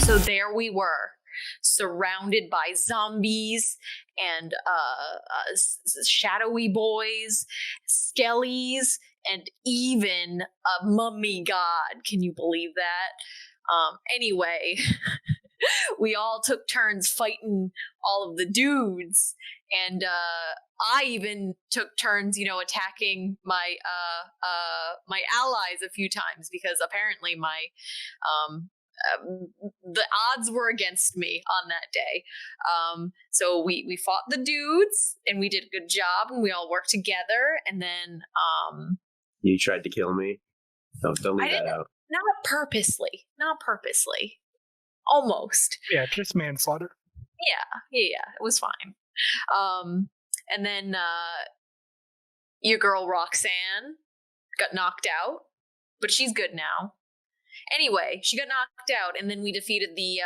So there we were, surrounded by zombies and shadowy boys, skellies, and even a mummy god. Can you believe that? Anyway, we all took turns fighting all of the dudes, and I even took turns, attacking my my allies a few times, because apparently my the odds were against me on that day. So we fought the dudes, and we did a good job, and we all worked together. And then you tried to kill me. Don't leave that out. Not purposely. Almost. Yeah, just manslaughter. Yeah. It was fine. And then your girl Roxanne got knocked out, but she's good now. Anyway, she got knocked out, and then we defeated the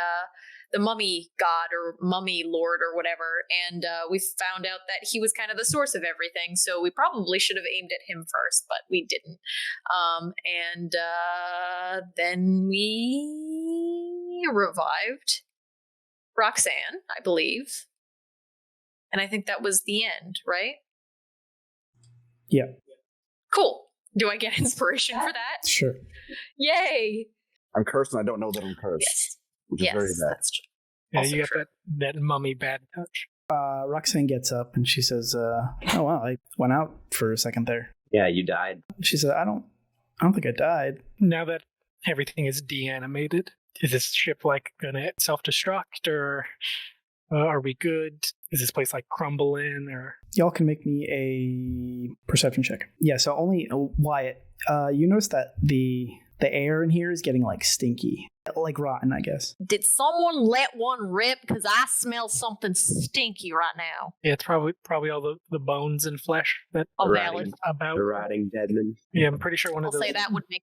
mummy god or mummy lord or whatever, and we found out that he was kind of the source of everything, so we probably should have aimed at him first, but we didn't. And then we revived Roxanne, I believe. And I think that was the end, right? Yeah. Cool. Do I get inspiration for that? Sure. Yay! I'm cursed and I don't know that I'm cursed. Yes. Which is very bad. That's true. Yeah, Also you got true. that mummy bad touch. Roxanne gets up and she says, "Oh wow, I went out for a second there." Yeah, you died. She said, "I don't think I died." Now that everything is de-animated, is this ship gonna self-destruct, or are we good? Is this place crumble in, or? Y'all can make me a perception check. Yeah, so only Wyatt. You notice that the air in here is getting stinky, rotten, I guess. Did someone let one rip? Because I smell something stinky right now. Yeah, it's probably all the bones and flesh that Valid. about. The rotting deadman. Yeah, I'm pretty sure one I'll of those. say that would make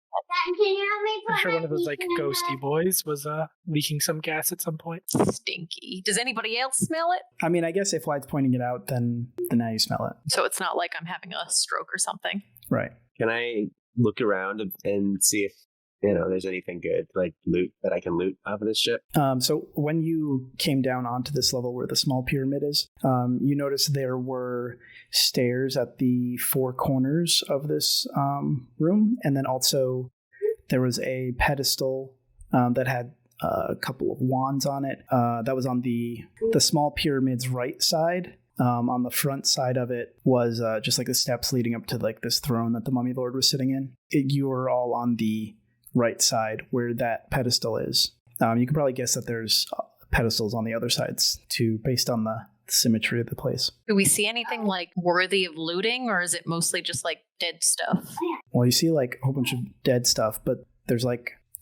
I'm sure one of those ghosty boys was leaking some gas at some point. stinky. Does anybody else smell it? I mean, I guess if Wyatt's pointing it out, then now you smell it. So it's not like I'm having a stroke or something. Right. Can I look around and see if there's anything good, loot that I can loot off of this ship? So when you came down onto this level where the small pyramid is, you noticed there were stairs at the four corners of this room, and then also there was a pedestal that had a couple of wands on it. That was on the small pyramid's right side. On the front side of it was just the steps leading up to this throne that the mummy lord was sitting in. You were all on the right side where that pedestal is. You can probably guess that there's pedestals on the other sides too, based on the symmetry of the place. Do we see anything worthy of looting, or is it mostly just dead stuff? Well, you see a whole bunch of dead stuff, but there's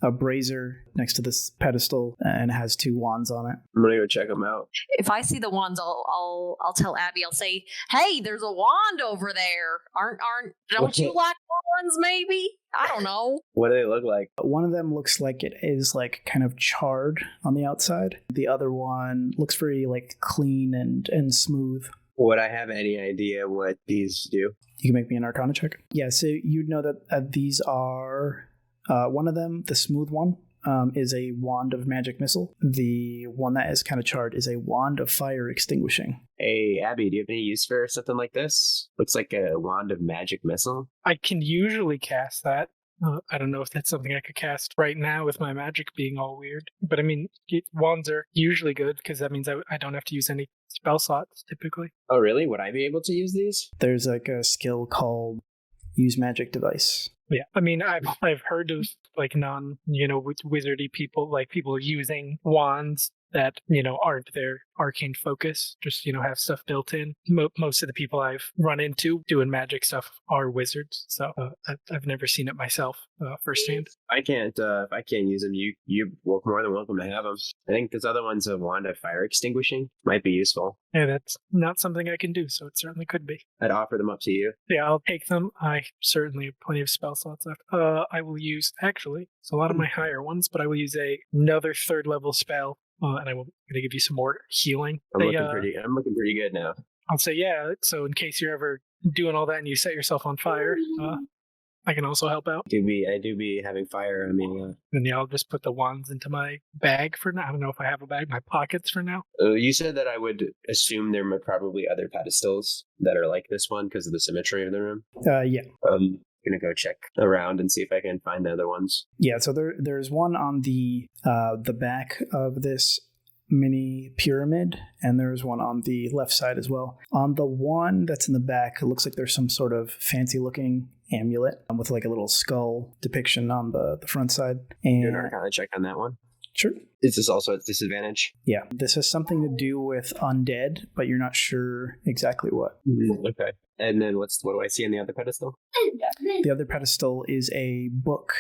a brazier next to this pedestal, and it has two wands on it. I'm gonna go check them out. If I see the wands, I'll tell Abby. I'll say, "Hey, there's a wand over there. Don't you like wands? Maybe, I don't know." What do they look like? One of them looks like it is kind of charred on the outside. The other one looks very clean and smooth. Would I have any idea what these do? You can make me an Arcana check. Yeah, so you'd know that these are. One of them, the smooth one, is a wand of magic missile. The one that is kind of charred is a wand of fire extinguishing. Hey, Abby, do you have any use for something like this? Looks like a wand of magic missile. I can usually cast that. I don't know if that's something I could cast right now with my magic being all weird. But I mean, wands are usually good because that means I don't have to use any spell slots typically. Oh, really? Would I be able to use these? There's a skill called Use Magic Device. Yeah, I mean, I've heard of wizardy people, people using wands that aren't their arcane focus, just have stuff built in. Most of the people I've run into doing magic stuff are wizards, so I've never seen it myself firsthand. I can't. If I can't use them, you're more than welcome to have them. I think this other one's a wand of fire extinguishing. Might be useful. Yeah, that's not something I can do, so it certainly could be. I'd offer them up to you. Yeah, I'll take them. I certainly have plenty of spell slots left. I will use, actually, it's a lot of my higher ones, but I will use another third level spell, and I'm going to give you some more healing. I'm looking pretty good now. I'll say, yeah, so in case you're ever doing all that and you set yourself on fire, I can also help out. I do be having fire. I mean, And yeah, I'll just put the wands into my bag for now. I don't know if I have a bag, my pockets for now. you said that I would assume there are probably other pedestals that are like this one because of the symmetry of the room. Yeah. I'm gonna go check around and see if I can find the other ones. Yeah, so there's one on the back of this mini pyramid, and there's one on the left side as well. On the one that's in the back, it looks like there's some sort of fancy looking amulet with like a little skull depiction on the front side. And You're not gonna check on that one. sure. Is this also at disadvantage? Yeah, this has something to do with undead, but you're not sure exactly what. Okay. And then what do I see on the other pedestal? The other pedestal is a book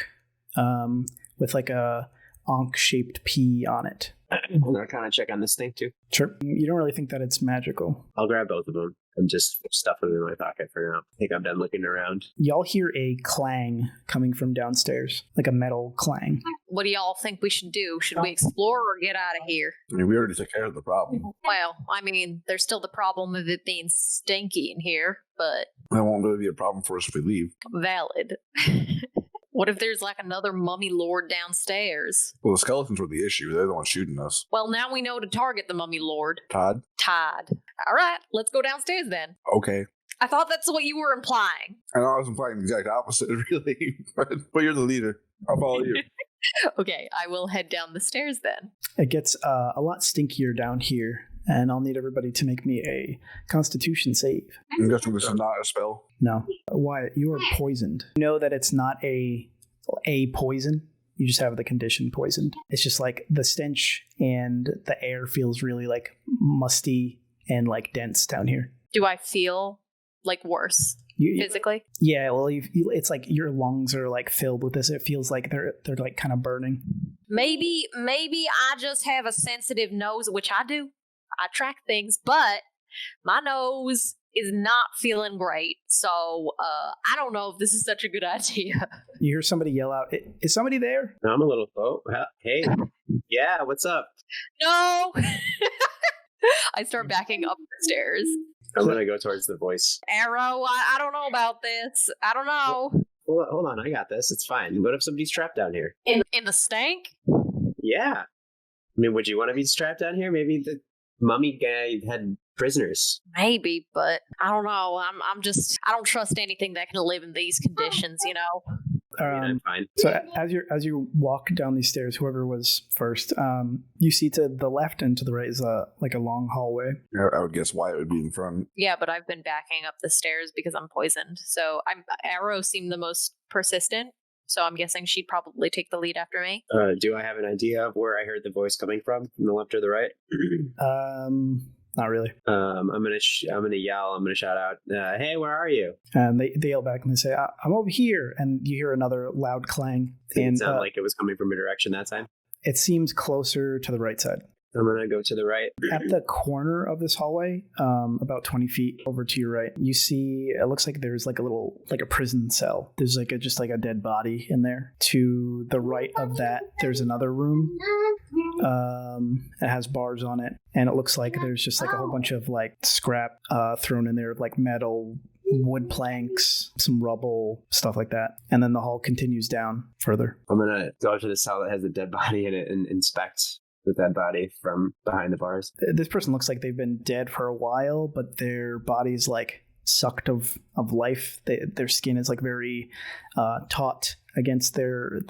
with like a Ankh-shaped P on it. I'm gonna kind of check on this thing too. Sure. You don't really think that it's magical. I'll grab both of them and just stuff them in my pocket for now. I think I'm done looking around. Y'all hear a clang coming from downstairs, like a metal clang. What do y'all think we should do? Should we explore or get out of here? I mean, we already took care of the problem. Well, I mean, there's still the problem of it being stinky in here, but That won't really be a problem for us if we leave. valid. What if there's like another mummy lord downstairs? Well, the skeletons were the issue. They're the ones shooting us. Well, now we know to target the mummy lord. Todd? Todd. All right, let's go downstairs then. Okay. I thought that's what you were implying. I know I was implying the exact opposite, really. But you're the leader. I'll follow you. Okay, I will head down the stairs then. It gets a lot stinkier down here, and I'll need everybody to make me a Constitution save. I'm guessing this is not a spell. No. Why? You are poisoned. You know that it's not a poison. You just have the condition poisoned. It's just like the stench and the air feels really like musty and like dense down here. Do I feel like worse physically? Yeah, well, it's like your lungs are like filled with this. It feels like they're like kind of burning. Maybe I just have a sensitive nose, which I do. I track things, but my nose is not feeling great. So I don't know if this is such a good idea. You hear somebody yell out, "Is somebody there?" I'm a little hey, yeah, what's up? No. I start backing up the stairs. I'm gonna go towards the voice. Arrow, I don't know about this. I don't know. Hold on, I got this. It's fine. What if somebody's trapped down here? In the stank? Yeah. I mean, would you want to be strapped down here? Maybe the mummy guy had prisoners. Maybe, but I don't know. I don't trust anything that can live in these conditions, you know? I mean, I'm fine. So as you walk down these stairs, whoever was first, you see to the left and to the right is like a long hallway. I would guess Wyatt would be in front. Yeah, but I've been backing up the stairs because I'm poisoned. So Arrow seemed the most persistent. So I'm guessing she'd probably take the lead after me. Do I have an idea of where I heard the voice coming from the left or the right? Not really. I'm gonna yell. I'm gonna shout out, "Hey, where are you?" And they yell back and they say, "I'm over here." And you hear another loud clang. It And sounded like it was coming from a direction that time. it seems closer to the right side. I'm gonna go to the right. At the corner of this hallway, about 20 feet over to your right, you see, it looks like there's like a prison cell. There's just a dead body in there. To the right of that, there's another room. It has bars on it. And it looks like there's just like a whole bunch of like scrap thrown in there, like metal, wood planks, some rubble, stuff like that. And then the hall continues down further. I'm gonna go to the cell that has a dead body in it and inspect the dead body from behind the bars. This person looks like they've been dead for a while, but their body's like sucked of life. Their skin is like very taut against their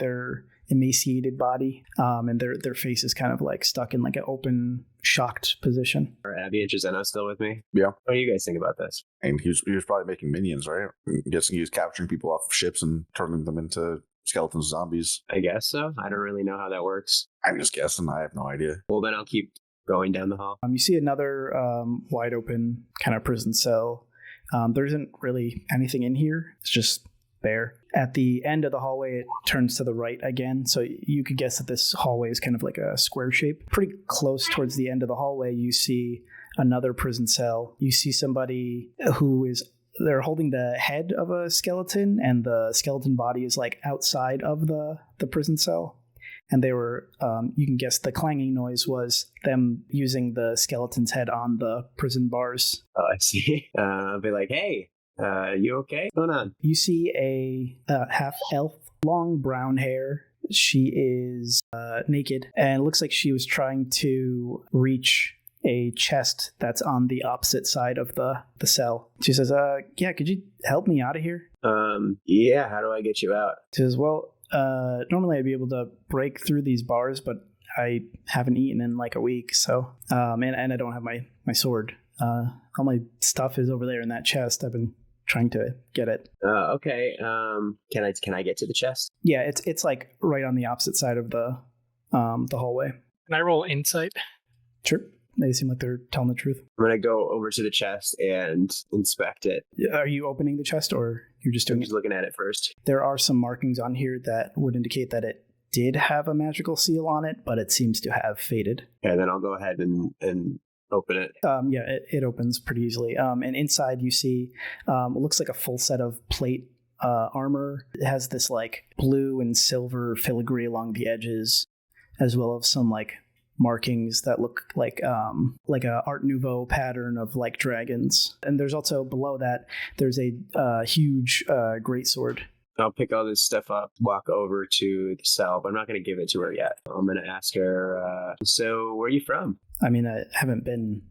emaciated body, and their face is kind of like stuck in like an open, shocked position. Are Abby and Jazeno still with me? Yeah. What do you guys think about this? And he was probably making minions, right? I'm guessing he was capturing people off of ships and turning them into skeletons, zombies. I guess so. I don't really know how that works. I'm just guessing. I have no idea. Well, then I'll keep going down the hall. You see another wide open kind of prison cell. There isn't really anything in here. It's just bare. At the end of the hallway, it turns to the right again. So you could guess that this hallway is kind of like a square shape. Pretty close towards the end of the hallway, you see another prison cell. You see somebody they're holding the head of a skeleton, and the skeleton body is like outside of the prison cell. And they were, you can guess the clanging noise was them using the skeleton's head on the prison bars. Oh, I see. I'll be like, hey, You okay? What's going on? You see a half elf, long brown hair. She is naked, and it looks like she was trying to reach a chest that's on the opposite side of the cell. She says, yeah, could you help me out of here? Yeah, how do I get you out? She says, well, normally I'd be able to break through these bars, but I haven't eaten in like a week, so, and I don't have my sword. All my stuff is over there in that chest. I've been trying to get it. Okay. Can I get to the chest? Yeah, it's like right on the opposite side of the hallway. Can I roll insight? Sure. They seem like they're telling the truth. I'm gonna go over to the chest and inspect it. Are you opening the chest, or you're just doing I'm just looking at it first. There are some markings on here that would indicate that it did have a magical seal on it, but it seems to have faded. Okay, then I'll go ahead and open it. Yeah, it opens pretty easily. And inside you see, it looks like a full set of plate armor. It has this like blue and silver filigree along the edges, as well as some like markings that look like a Art Nouveau pattern of like dragons. And there's also below that, there's a huge greatsword. I'll pick all this stuff up, walk over to the cell, but I'm not going to give it to her yet. I'm going to ask her, so where are you from? I mean, I haven't been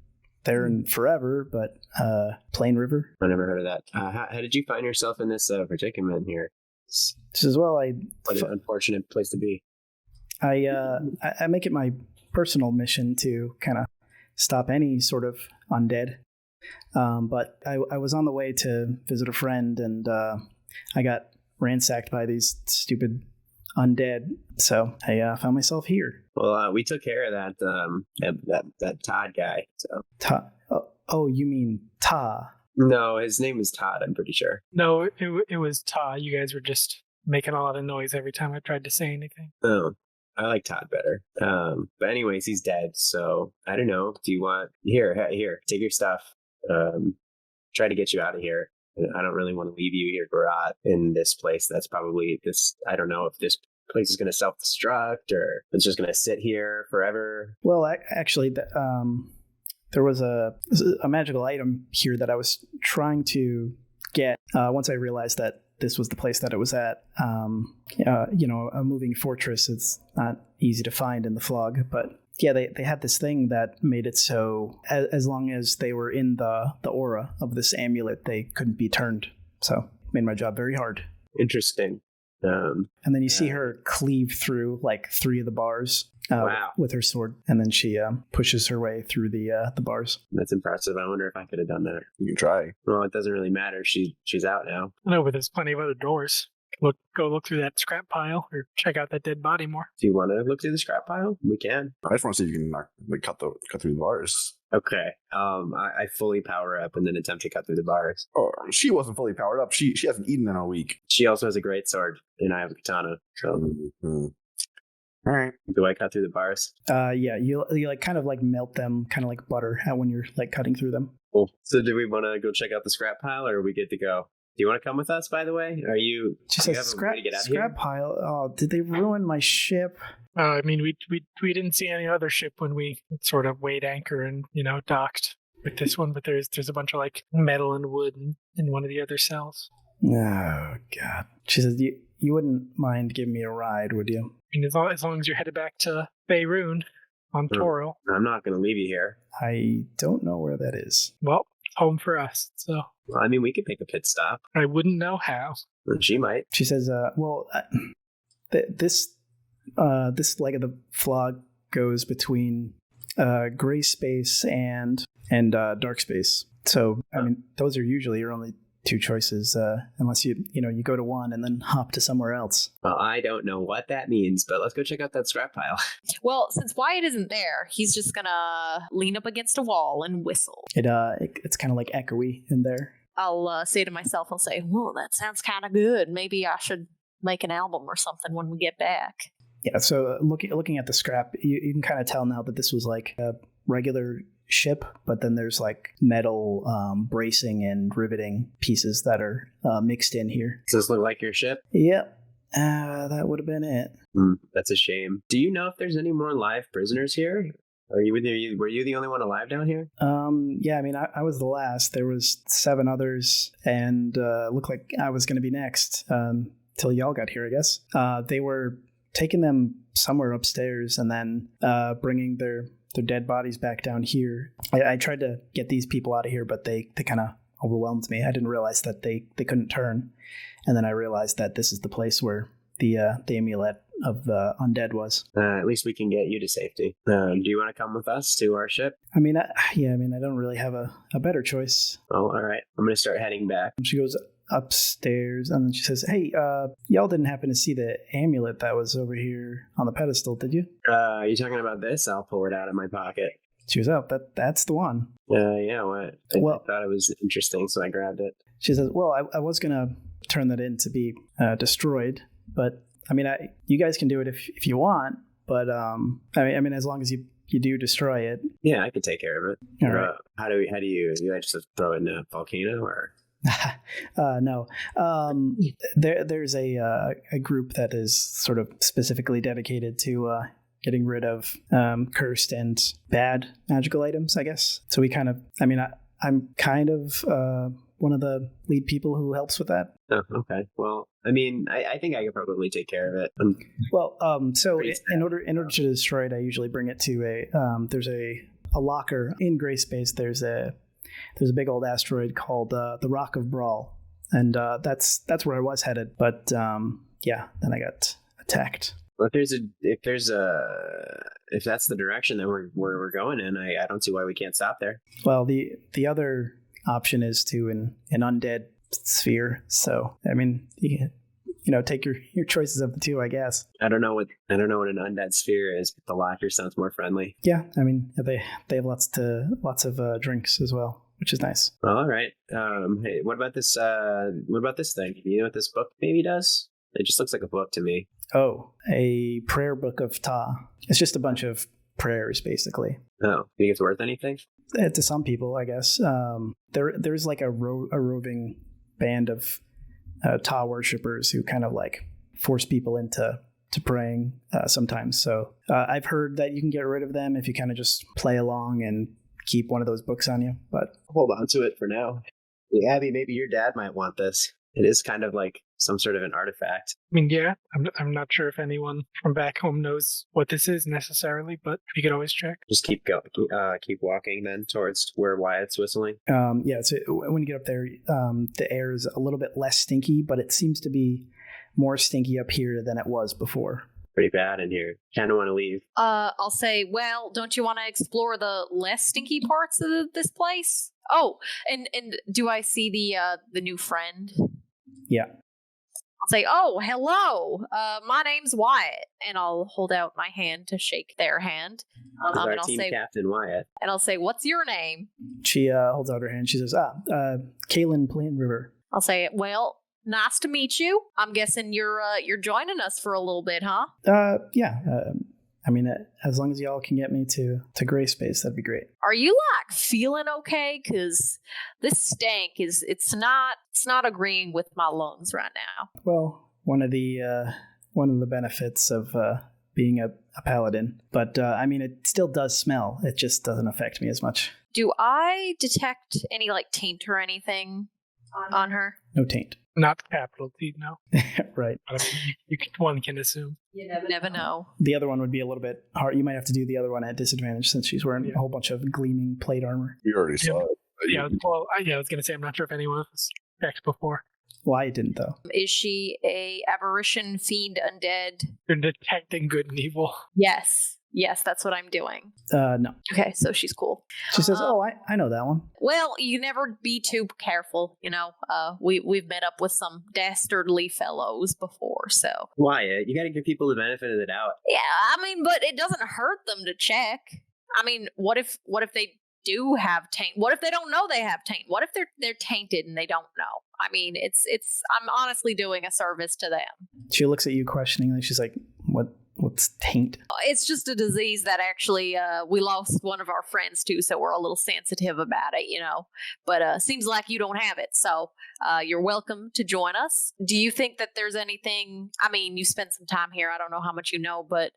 there in forever, but Plain River. I never heard of that. How did you find yourself in this predicament here? This is, well, What an unfortunate place to be. I make it my personal mission to kind of stop any sort of undead. But I was on the way to visit a friend, and I got ransacked by these stupid undead. So I found myself here. Well, we took care of that Todd guy. So Oh, you mean Ta? no, his name is Todd. I'm pretty sure. No, it was Todd. You guys were just making a lot of noise every time I tried to say anything. Oh, I like Todd better. But anyways, he's dead. So I don't know. Do you want here? Take your stuff. Try to get you out of here. I don't really want to leave you here, Garat, in this place. That's probably this. I don't know if this place is going to self-destruct or it's just going to sit here forever. Well, actually, there was a magical item here that I was trying to get once I realized that this was the place that it was at. A moving fortress, it's not easy to find in the Flog, but yeah, they had this thing that made it so as long as they were in the aura of this amulet, they couldn't be turned. So it made my job very hard. Interesting. And then you see her cleave through like 3 of the bars with her sword, and then she pushes her way through the bars. That's impressive. I wonder if I could have done that. You can try. Well, it doesn't really matter. She's out now. I know, but there's plenty of other doors. Go look through that scrap pile or check out that dead body more. Do you want to look through the scrap pile? We can. I just want to see if you can cut through the bars. Okay. I fully power up and then attempt to cut through the bars. Oh, she wasn't fully powered up. She hasn't eaten in a week. She also has a great sword, and I have a katana. So, All right. do I cut through the bars? Yeah, you like kind of like melt them, kind of like butter, when you're like cutting through them. Cool. So, do we want to go check out the scrap pile, or are we good to go? Do you want to come with us, by the way? Are you... She do you says, have a way to get out of here? scrap pile? Oh, did they ruin my ship? I mean, we didn't see any other ship when we sort of weighed anchor and docked with this one, but there's a bunch of like metal and wood in one of the other cells. Oh God. She says, you wouldn't mind giving me a ride, would you? I mean, as long as you're headed back to Beirut on Toril. I'm not going to leave you here. I don't know where that is. Well, home for us. So Well, I mean, we could make a pit stop. I wouldn't know how. She might. She says, this leg of the Flog goes between gray space and dark space. So I mean, those are usually your only 2 choices, unless you go to one and then hop to somewhere else. Well, I don't know what that means, but let's go check out that scrap pile. Well, since Wyatt isn't there, he's just gonna lean up against a wall and whistle. It's kind of like echoey in there. I'll say to myself, I'll say, "Well, that sounds kind of good. Maybe I should make an album or something when we get back." Yeah. So looking at the scrap, you can kind of tell now that this was like a regular ship, but then there's like metal bracing and riveting pieces that are mixed in here. Does this look like your ship? Yep. That would have been it. That's a shame. Do you know if there's any more live prisoners here? Were you the only one alive down here? Yeah, I mean, I was the last. There was 7 others, and looked like I was going to be next till y'all got here, I guess. They were taking them somewhere upstairs and then bringing their dead bodies back down here. I tried to get these people out of here, but they kind of overwhelmed me. I didn't realize that they couldn't turn, and then I realized that this is the place where the amulet of the undead was. At least we can get you to safety. Do you want to come with us to our ship? I mean, I don't really have a better choice. Oh, all right. I'm going to start heading back. She goes upstairs and then she says, "Hey, y'all didn't happen to see the amulet that was over here on the pedestal, did you?" Are you talking about this? I'll pull it out of my pocket. She was out. That's the one. Yeah, what? I Well- thought it was interesting, so I grabbed it. She says, "Well, I was gonna turn that in to be destroyed, but I mean, you guys can do it if you want. But I mean, as long as you do destroy it." Yeah, I can take care of it. All right. How do you I just throw it in a volcano or? No. There's a group that is sort of specifically dedicated to getting rid of cursed and bad magical items, I guess. So we kind of, I mean, I'm kind of one of the lead people who helps with that. Oh, okay. Well, I mean, I think I could probably take care of it. Well, so Pretty in order to destroy it, I usually bring it to there's a locker in Gray Space. There's a big old asteroid called the Rock of Brawl, and that's where I was headed. But yeah, then I got attacked. Well, if that's the direction that we're going in, I don't see why we can't stop there. Well, the other option is to an undead sphere. So I mean, you know, take your choices of the two, I guess. I don't know what an undead sphere is, but the locker sounds more friendly. Yeah, I mean, they have lots of drinks as well, which is nice. Well, all right. Hey, what about this? What about this thing? You know what this book maybe does? It just looks like a book to me. Oh, a prayer book of Ta. It's just a bunch of prayers, basically. Oh, think it's worth anything? To some people, I guess. There's like a roving band of Ta worshippers who kind of like force people into praying sometimes. So I've heard that you can get rid of them if you kind of just play along and keep one of those books on you. But Hold on to it for now. Yeah, Abby, maybe your dad might want this. It is kind of like some sort of an artifact. I mean, yeah, I'm not sure if anyone from back home knows what this is necessarily, but you could always check. Just keep walking then towards where Wyatt's whistling. yeah, so when you get up there, the air is a little bit less stinky, but it seems to be more stinky up here than it was before. Pretty bad in here. Kind of want to leave. I'll say, well, don't you want to explore the less stinky parts of this place? Oh, and do I see the new friend? Yeah. I'll say, oh, hello. My name's Wyatt, and I'll hold out my hand to shake their hand. This is our And I'll team say, captain, Wyatt. and I'll say, what's your name? She holds out her hand. She says, Kaylin Plain River. I'll say, well, nice to meet you. I'm guessing you're joining us for a little bit, huh? Yeah. I mean, as long as y'all can get me to Gray Space, that'd be great. Are you like feeling okay? Because this stank it's not agreeing with my lungs right now. Well, one of the benefits of being a paladin, but I mean, it still does smell. It just doesn't affect me as much. Do I detect any like taint or anything on her? No taint. Not capital T, no. Right. But I mean, one can assume. You never know. The other one would be a little bit hard. You might have to do the other one at disadvantage since she's wearing a whole bunch of gleaming plate armor. You already saw it. Yeah, well, I was going to say, I'm not sure if anyone has checked before. Well, I didn't, though. Is she a aberration, fiend, undead? You're detecting good and evil. Yes, that's what I'm doing. No. Okay, so she's cool. She says, "Oh, I know that one." Well, you never be too careful, you know. We've met up with some dastardly fellows before, so Wyatt, you got to give people the benefit of the doubt. yeah. I mean, but it doesn't hurt them to check. I mean, what if they do have taint? What if they don't know they have taint? What if they're tainted and they don't know? I mean, it's. I'm honestly doing a service to them. She looks at you questioningly. She's like, "What taint. It's just a disease that actually we lost one of our friends to, so we're a little sensitive about it, But seems like you don't have it, so you're welcome to join us. Do you think that there's anything? I mean, you spent some time here. I don't know how much you know, but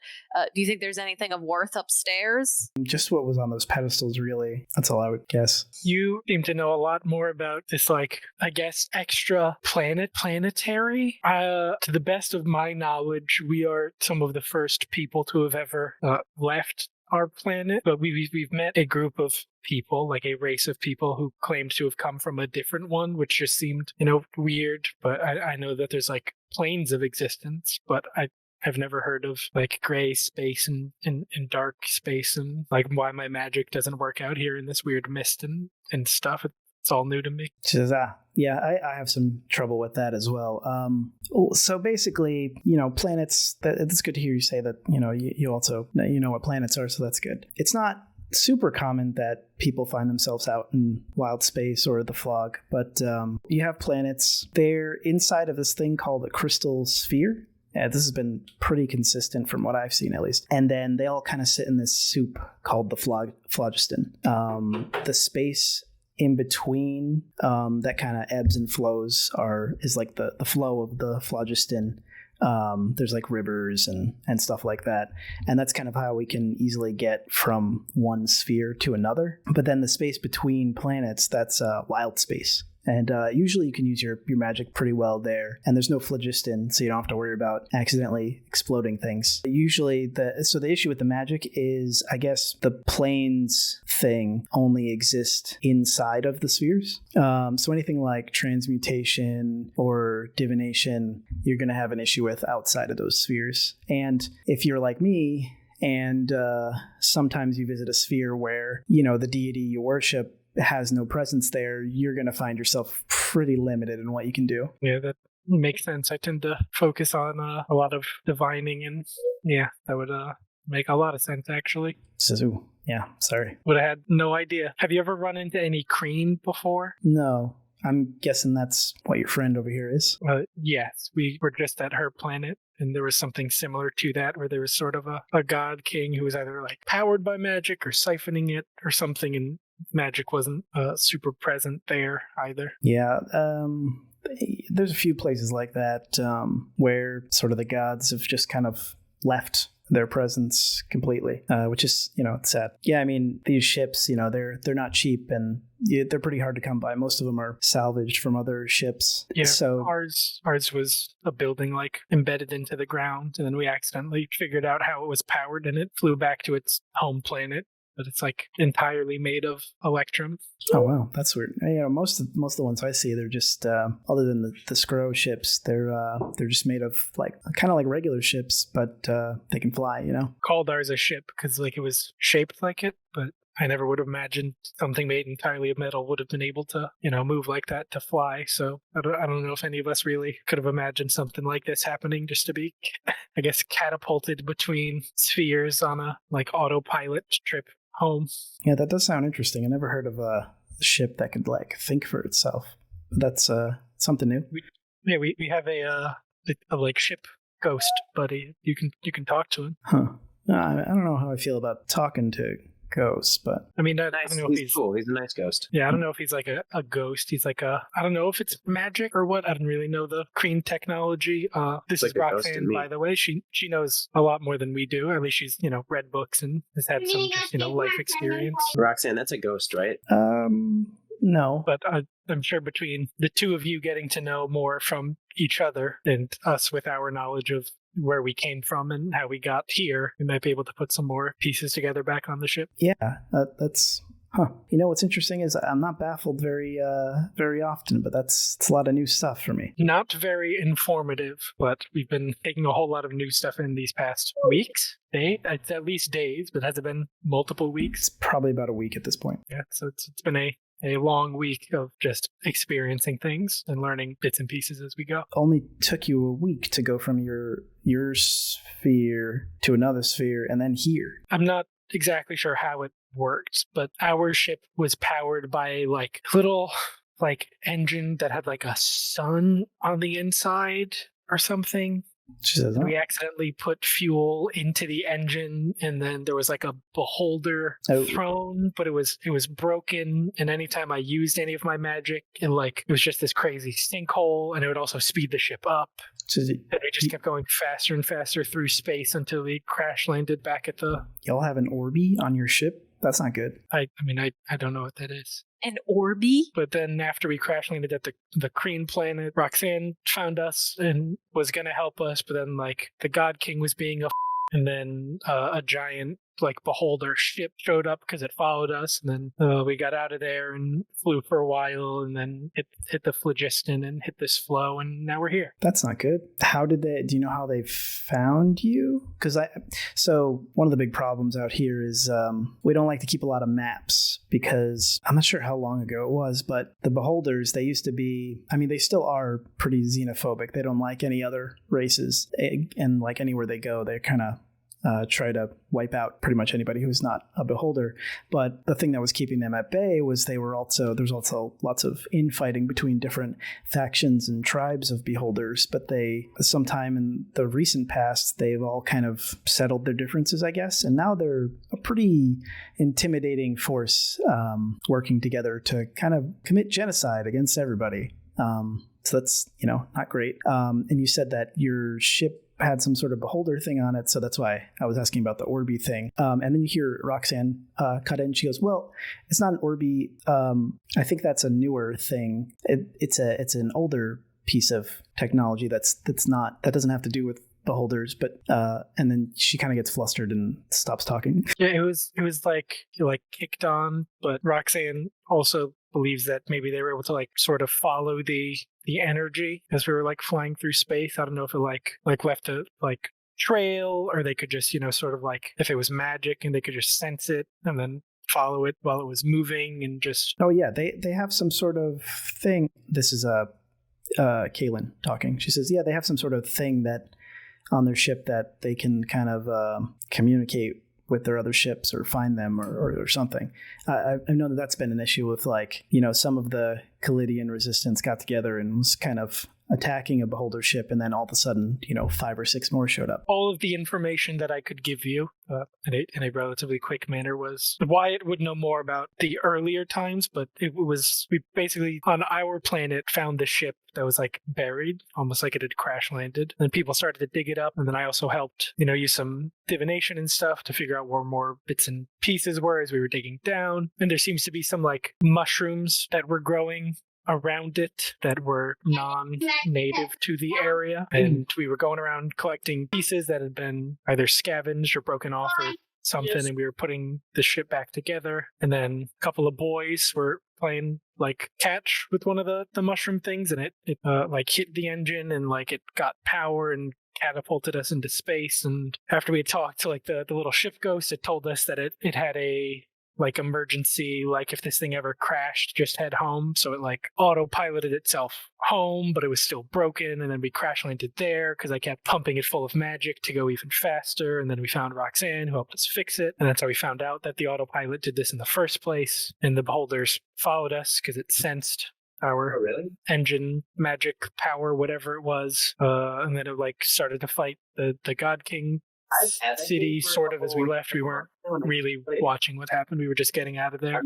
do you think there's anything of worth upstairs? Just what was on those pedestals, really. That's all I would guess. You seem to know a lot more about this, like, I guess, extra planetary. To the best of my knowledge, we are some of the first people to have ever left our planet, but we've met a group of people, like a race of people who claimed to have come from a different one, which just seemed, weird. But I know that there's like planes of existence, but I've never heard of like gray space and dark space, and like why my magic doesn't work out here in this weird mist and stuff. It's all new to me. She says, yeah, I have some trouble with that as well. So basically, planets, it's good to hear you say that, you also, know what planets are, so that's good. It's not super common that people find themselves out in wild space or the Flog, but you have planets. They're inside of this thing called a crystal sphere. This has been pretty consistent from what I've seen, at least. And then they all kind of sit in this soup called the phlogiston. The space in between that kind of ebbs and flows is like the flow of the phlogiston. There's like rivers and stuff like that. And that's kind of how we can easily get from one sphere to another. But then the space between planets, that's wild space. And usually you can use your magic pretty well there. And there's no phlogiston, so you don't have to worry about accidentally exploding things. Usually, the issue with the magic is, I guess, the planes thing only exist inside of the spheres. So anything like transmutation or divination, you're going to have an issue with outside of those spheres. And if you're like me, and sometimes you visit a sphere where, the deity you worship has no presence there, you're going to find yourself pretty limited in what you can do. Yeah, that makes sense. I tend to focus on a lot of divining, and that would make a lot of sense, actually. Says, ooh, yeah, sorry. Would have had no idea. Have you ever run into any Kreen before? No. I'm guessing that's what your friend over here is. Yes, we were just at her planet, and there was something similar to that, where there was sort of a god king who was either like powered by magic or siphoning it or something, and magic wasn't super present there either. Yeah, there's a few places like that where sort of the gods have just kind of left their presence completely, which is, it's sad. Yeah, I mean, these ships, they're not cheap, and they're pretty hard to come by. Most of them are salvaged from other ships. Yeah, so ours was a building like embedded into the ground, and then we accidentally figured out how it was powered, and it flew back to its home planet. But it's like entirely made of electrum. Oh wow, that's weird. Most of the ones I see, they're just other than the Skro ships, they're just made of like kind of like regular ships, but they can fly. Called ours a ship because like it was shaped like it, but I never would have imagined something made entirely of metal would have been able to move like that to fly. So I don't know if any of us really could have imagined something like this happening, just to be, I guess, catapulted between spheres on a like autopilot trip home. Yeah, that does sound interesting. I never heard of a ship that could like think for itself. That's something new. We have a like ship ghost buddy. You can talk to him. Huh. I don't know how I feel about talking to ghosts, but I mean, I Nice. don't know if He's cool. He's a nice ghost. Yeah, I don't know if he's like a ghost. He's like I don't know if it's magic or what. I don't really know the Kreen technology. This It's is like a ghost to Roxanne, me. by the way. She knows a lot more than we do. At least she's read books and has had some just life experience. Roxanne, that's a ghost, right? no. But I'm sure between the two of you getting to know more from each other and us with our knowledge of where we came from and how we got here, we might be able to put some more pieces together back on the ship. Yeah, that's what's interesting is I'm not baffled very often, but it's a lot of new stuff for me. Not very informative, but we've been taking a whole lot of new stuff in these past weeks. It's at least days, but has it been multiple weeks? It's probably about a week at this point. Yeah, so it's been a long week of just experiencing things and learning bits and pieces as we go. Only took you a week to go from your sphere to another sphere and then here. I'm not exactly sure how it worked, but our ship was powered by a like little like engine that had like a sun on the inside or something. She says, We accidentally put fuel into the engine, and then there was like a beholder thrown, but it was broken. And anytime I used any of my magic, it was just this crazy sinkhole, and it would also speed the ship up. And we just kept going faster and faster through space until we crash landed back at the. Y'all have an Orby on your ship? That's not good. I don't know what that is. An Orby? But then after we crash landed at the Kreen planet, Roxanne found us and was going to help us, but then the God King was being and then a giant beholder ship showed up because it followed us, and then we got out of there and flew for a while, and then hit the phlogiston and hit this flow, and now we're here. That's not good. Do you know how they found you? So one of the big problems out here is we don't like to keep a lot of maps, because I'm not sure how long ago it was, but the beholders, they used to be, they still are pretty xenophobic. They don't like any other races, and anywhere they go, they kind of try to wipe out pretty much anybody who's not a beholder. But the thing that was keeping them at bay was there's also lots of infighting between different factions and tribes of beholders. But sometime in the recent past, they've all kind of settled their differences, I guess. And now they're a pretty intimidating force, working together to kind of commit genocide against everybody. So that's, not great. And you said that your ship had some sort of beholder thing on it, so that's why I was asking about the Orby thing. And then you hear Roxanne cut in. She goes, "Well, it's not an Orby. I think that's a newer thing. It's an older piece of technology that doesn't have to do with beholders." But and then she kind of gets flustered and stops talking. Yeah, it was kicked on, but Roxanne also believes that maybe they were able to sort of follow the energy as we were flying through space. I don't know if it left a trail, or they could just sort of if it was magic and they could just sense it and then follow it while it was moving and just. Oh yeah, they have some sort of thing. This is Kaylin talking. She says, yeah, they have some sort of thing that on their ship that they can kind of communicate with their other ships or find them or something. I know that's been an issue with some of the Callidian resistance got together and was kind of attacking a beholder ship, and then all of a sudden, 5 or 6 more showed up. All of the information that I could give you in a relatively quick manner was Wyatt would know more about the earlier times, but we basically on our planet found the ship that was buried, almost like it had crash landed. And then people started to dig it up, and then I also helped, use some divination and stuff to figure out where more bits and pieces were as we were digging down. And there seems to be some mushrooms that were growing around it that were non-native to the area, and we were going around collecting pieces that had been either scavenged or broken off or something, and we were putting the ship back together. And then a couple of boys were playing catch with one of the mushroom things, and it hit the engine, and it got power and catapulted us into space. And after we had talked to the little ship ghost, it told us that it had a emergency, if this thing ever crashed, just head home. So it autopiloted itself home, but it was still broken. And then we crash landed there because I kept pumping it full of magic to go even faster. And then we found Roxanne, who helped us fix it. And that's how we found out that the autopilot did this in the first place. And the beholders followed us because it sensed our engine magic power, whatever it was. And then it started to fight the God King city sort of as we left. We weren't really watching what happened. We were just getting out of there.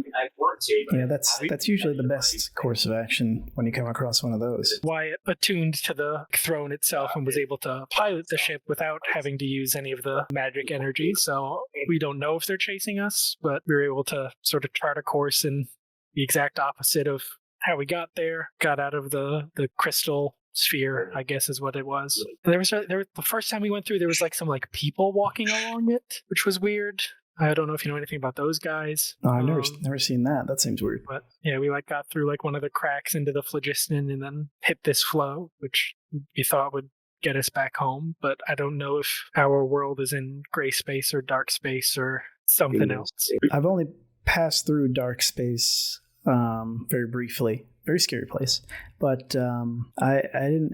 Yeah, that's usually the best course of action when you come across one of those. Wyatt attuned to the throne itself and was able to pilot the ship without having to use any of the magic energy. So we don't know if they're chasing us, but we were able to sort of chart a course in the exact opposite of how we got there. Got out of the crystal sphere, I guess is what it was. The first time we went through, there was some people walking along it, which was weird. I don't know if you know anything about those guys. No, I've never seen that. That seems weird. But yeah, we got through one of the cracks into the phlogiston and then hit this flow, which we thought would get us back home. But I don't know if our world is in gray space or dark space or something else. I've only passed through dark space very briefly. Very scary place. But I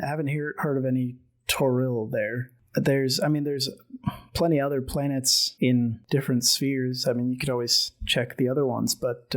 haven't heard of any Toril there. There's plenty of other planets in different spheres. You could always check the other ones, but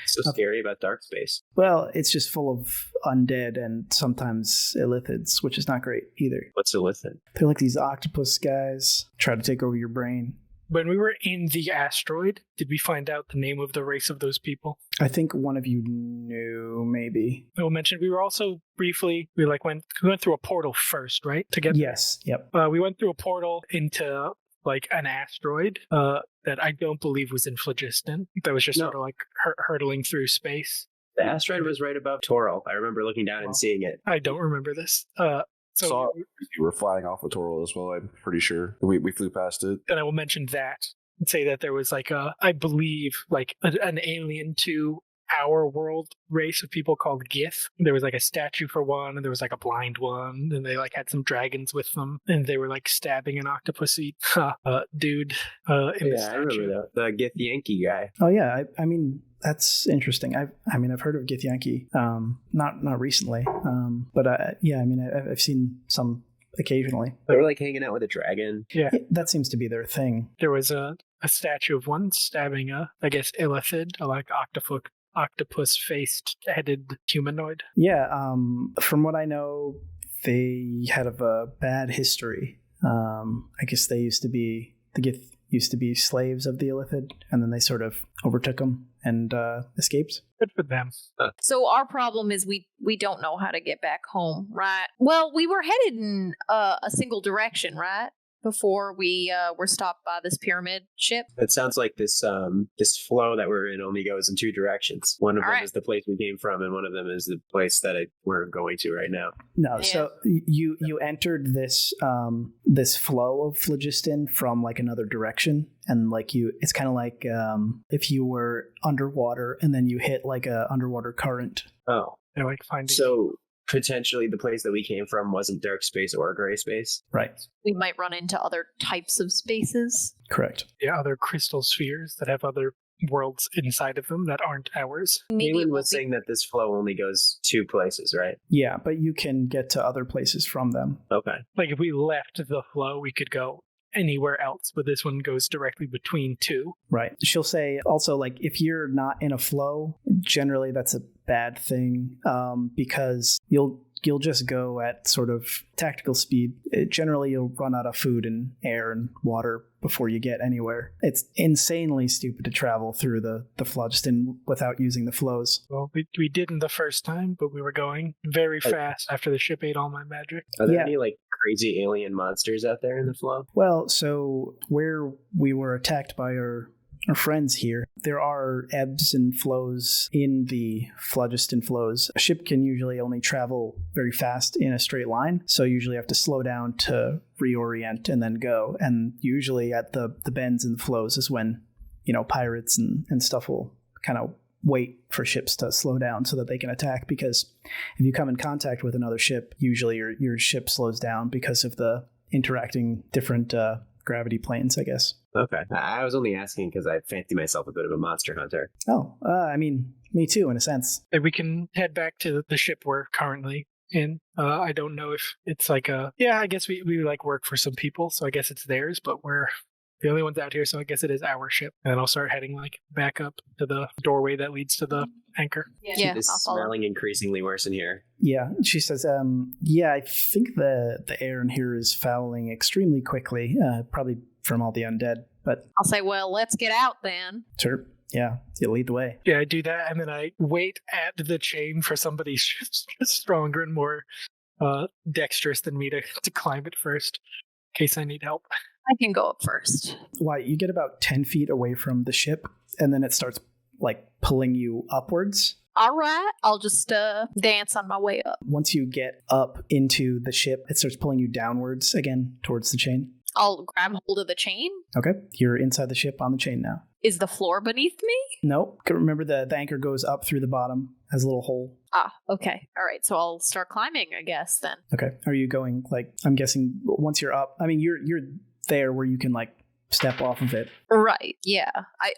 So scary about dark space. Well, it's just full of undead and sometimes illithids, which is not great either. What's illithid? They're like these octopus guys, try to take over your brain. When we were in the asteroid, did we find out the name of the race of those people? I think one of you knew, maybe. I will mention we were also briefly we went through a portal first, right? To get Yes, yep. we went through a portal into like an asteroid that I don't believe was in Phlogiston. That was just sort of like hurtling through space. The asteroid was right above Toril. I remember looking down and seeing it. I don't remember this. So you were flying off with Toral as well, I'm pretty sure. We flew past it. And I will mention that and say that there was like I believe like an alien to our world race of people called Gith. There was like a statue for one, and there was like a blind one, and they like had some dragons with them, and they were like stabbing an octopusy dude in the statue. I remember that. The Gith Yankee guy. Oh yeah, I mean that's interesting. I've heard of Githyanki, not recently, but yeah, I mean I've seen some occasionally. They were like hanging out with a dragon. Yeah, that seems to be their thing. There was a statue of one stabbing I guess illithid, a like octopus-faced headed humanoid. Yeah, from what I know, they had a bad history. I guess the Gith used to be slaves of the illithid, and then they sort of overtook them and escaped. Good for them. So our problem is we don't know how to get back home, right? Well, we were headed in a single direction, right? Before we were stopped by this pyramid ship. It sounds like this flow that we're in only goes in two directions. One of them is the place we came from, and one of them is the place that we're going to right now. No, so you entered this this flow of phlogiston from like another direction, and like it's kind of like if you were underwater and then you hit like a underwater current. Oh, they're like finding. So potentially the place that we came from wasn't dark space or gray space. Right. We might run into other types of spaces. Correct. Yeah, other crystal spheres that have other worlds inside of them that aren't ours. Galen was saying that this flow only goes two places, right? Yeah, but you can get to other places from them. Okay. Like if we left the flow, we could go anywhere else, but this one goes directly between two. Right. She'll say also, like, if you're not in a flow, generally that's a bad thing, because you'll just go at sort of tactical speed. Generally, you'll run out of food and air and water before you get anywhere. It's insanely stupid to travel through the phlogiston without using the flows. Well, we didn't the first time, but we were going very fast after the ship ate all my magic. Are there any like crazy alien monsters out there in the flow? Well, so where we were attacked by our friends here, there are ebbs and flows in the phlogiston flows. A ship can usually only travel very fast in a straight line, so you usually have to slow down to reorient and then go. And usually at the bends and the flows is when, pirates and stuff will kind of wait for ships to slow down so that they can attack, because if you come in contact with another ship, usually your ship slows down because of the interacting different gravity planes, I guess. Okay. I was only asking because I fancy myself a bit of a monster hunter. Oh, I mean, me too, in a sense. And we can head back to the ship we're currently in. I don't know if it's like I guess we like work for some people, so I guess it's theirs, but we're the only ones out here, so I guess it is our ship. And then I'll start heading like back up to the doorway that leads to the anchor. Yeah, it's smelling increasingly worse in here. Yeah, she says, I think the air in here is fouling extremely quickly, probably from all the undead, but... I'll say, well, let's get out then. Sure, yeah, you lead the way. Yeah, I do that, and then I wait at the chain for somebody stronger and more dexterous than me to climb it first, in case I need help. I can go up first. Why, you get about 10 feet away from the ship, and then it starts, like, pulling you upwards. All right, I'll just dance on my way up. Once you get up into the ship, it starts pulling you downwards again towards the chain. I'll grab hold of the chain. Okay, you're inside the ship on the chain now. Is the floor beneath me? Nope. Remember, the anchor goes up through the bottom, has a little hole. Ah, okay. All right, so I'll start climbing, I guess, then. Okay. Are you going, like, I'm guessing once you're up, I mean, you're there where you can, like, step off of it. Right, yeah.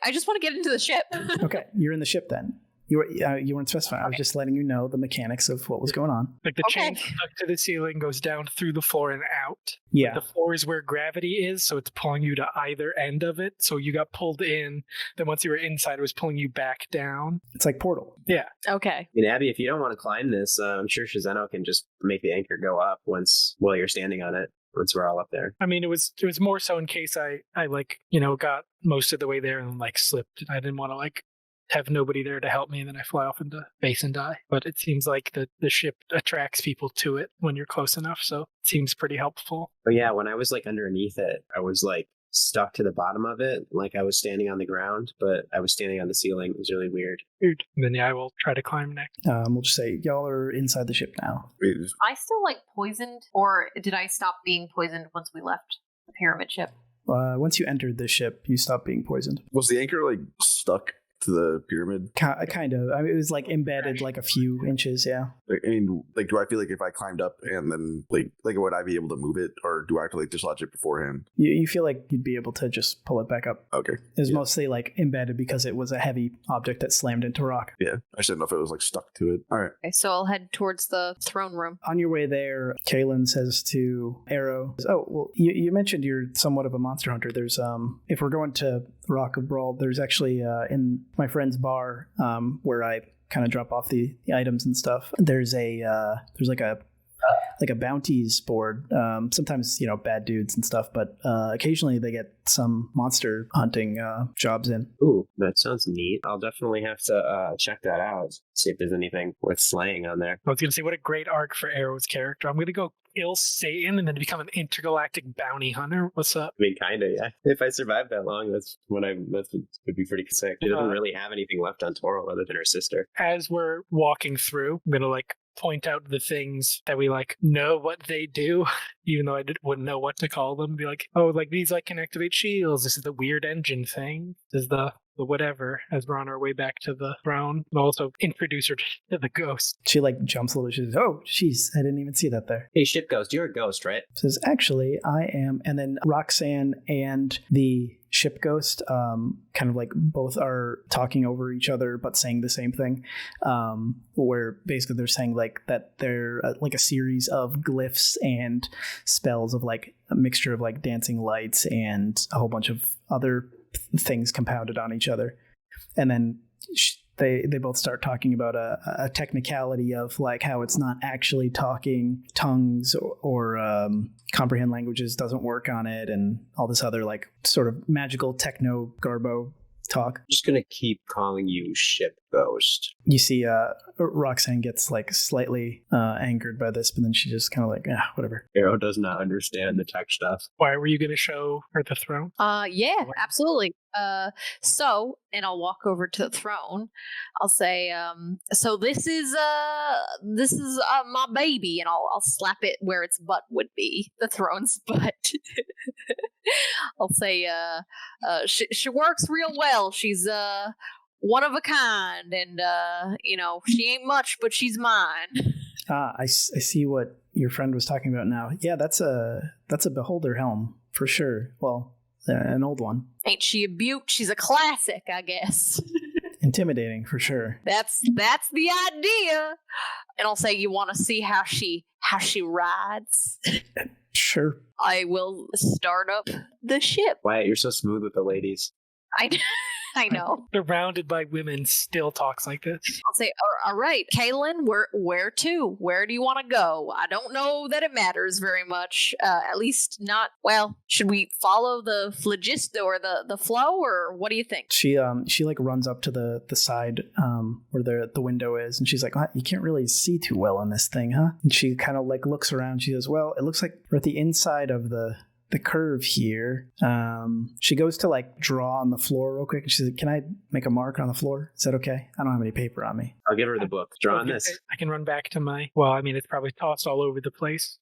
I just want to get into the ship. Okay, you're in the ship then. You weren't specifying. I was just letting you know the mechanics of what was going on. Like the chain stuck to the ceiling goes down through the floor and out. Yeah. Like the floor is where gravity is, so it's pulling you to either end of it. So you got pulled in. Then once you were inside, it was pulling you back down. It's like Portal. Yeah. Okay. I mean, Abby, if you don't want to climb this, I'm sure Shizeno can just make the anchor go up while you're standing on it. Once we're all up there. I mean, it was more so in case I got most of the way there and like slipped. I didn't want to like have nobody there to help me and then I fly off into space and die. But it seems like the ship attracts people to it when you're close enough, so it seems pretty helpful. But yeah, when I was like underneath it, I was like stuck to the bottom of it, like I was standing on the ground, but I was standing on the ceiling. It was really weird. And then I will try to climb next. We'll just say y'all are inside the ship now. I still like poisoned, or did I stop being poisoned once we left the pyramid ship? Once you entered the ship, you stopped being poisoned. Was the anchor like stuck to the pyramid? Kind of. I mean, it was like embedded like a few inches. Yeah. Like, I mean, like, do I feel like if I climbed up and then like would I be able to move it, or do I have to like dislodge it beforehand? You feel like you'd be able to just pull it back up. Okay. It was mostly like embedded because it was a heavy object that slammed into rock. Yeah. I just didn't know if it was like stuck to it. All right. Okay, so I'll head towards the throne room. On your way there, Kaylin says to Arrow, "Oh, well, you mentioned you're somewhat of a monster hunter. There's if we're going to Rock of Brawl, there's actually in my friend's bar where I kind of drop off the items and stuff. There's like a bounties board. Sometimes bad dudes and stuff, but occasionally they get some monster hunting jobs in. Ooh, that sounds neat. I'll definitely have to check that out. See if there's anything with slaying on there. I was gonna say, what a great arc for Arrow's character. I'm gonna go kill Satan and then become an intergalactic bounty hunter. What's up? I mean, kind of, yeah. If I survive that long, that would be pretty sick. She doesn't really have anything left on Toro other than her sister. As we're walking through, I'm gonna like point out the things that we like know what they do, even though I wouldn't know what to call them. Be like, oh, like these like can activate shields. This is the weird engine thing. This is the whatever, as we're on our way back to the throne. And also introduce her to the ghost. She like jumps a little bit. She says, "Oh, jeez, I didn't even see that there." Hey, ship ghost, you're a ghost, right? Says, "Actually, I am." And then Roxanne and the ship ghost kind of like both are talking over each other but saying the same thing, where basically they're saying like that they're like a series of glyphs and spells of like a mixture of like dancing lights and a whole bunch of other things compounded on each other. And then they both start talking about a technicality of like how it's not actually talking tongues or comprehend languages doesn't work on it, and all this other like sort of magical techno garbo talk. I'm just gonna keep calling you ship ghost. You see Roxanne gets like slightly angered by this, but then she just kind of like, whatever. Arrow does not understand the tech stuff. Why were you going to show her the throne? Yeah, absolutely. So, and I'll walk over to the throne. I'll say, so this is my baby, and I'll slap it where its butt would be, the throne's butt. I'll say, she works real well. She's one of a kind, and she ain't much, but she's mine. I see what your friend was talking about now. Yeah, that's a beholder helm for sure. Well, an old one. Ain't she a beaut? She's a classic, I guess. Intimidating for sure. That's the idea. And I'll say, you want to see how she rides? Sure. I will start up the ship. Wyatt, you're so smooth with the ladies. I know. Surrounded by women, still talks like this. I'll say, all right, Kaylin, where to? Where do you want to go? I don't know that it matters very much. At least not, well, should we follow the phlogisto or the flow, or what do you think? She like runs up to the side where the window is, and she's like, you can't really see too well on this thing, huh? And she kind of like looks around. She goes, well, it looks like we're at the inside of the curve here. She goes to like draw on the floor real quick, and she said, can I make a mark on the floor? Is that okay? I don't have any paper on me. I'll give her the book. Draw on this. I can run back to it's probably tossed all over the place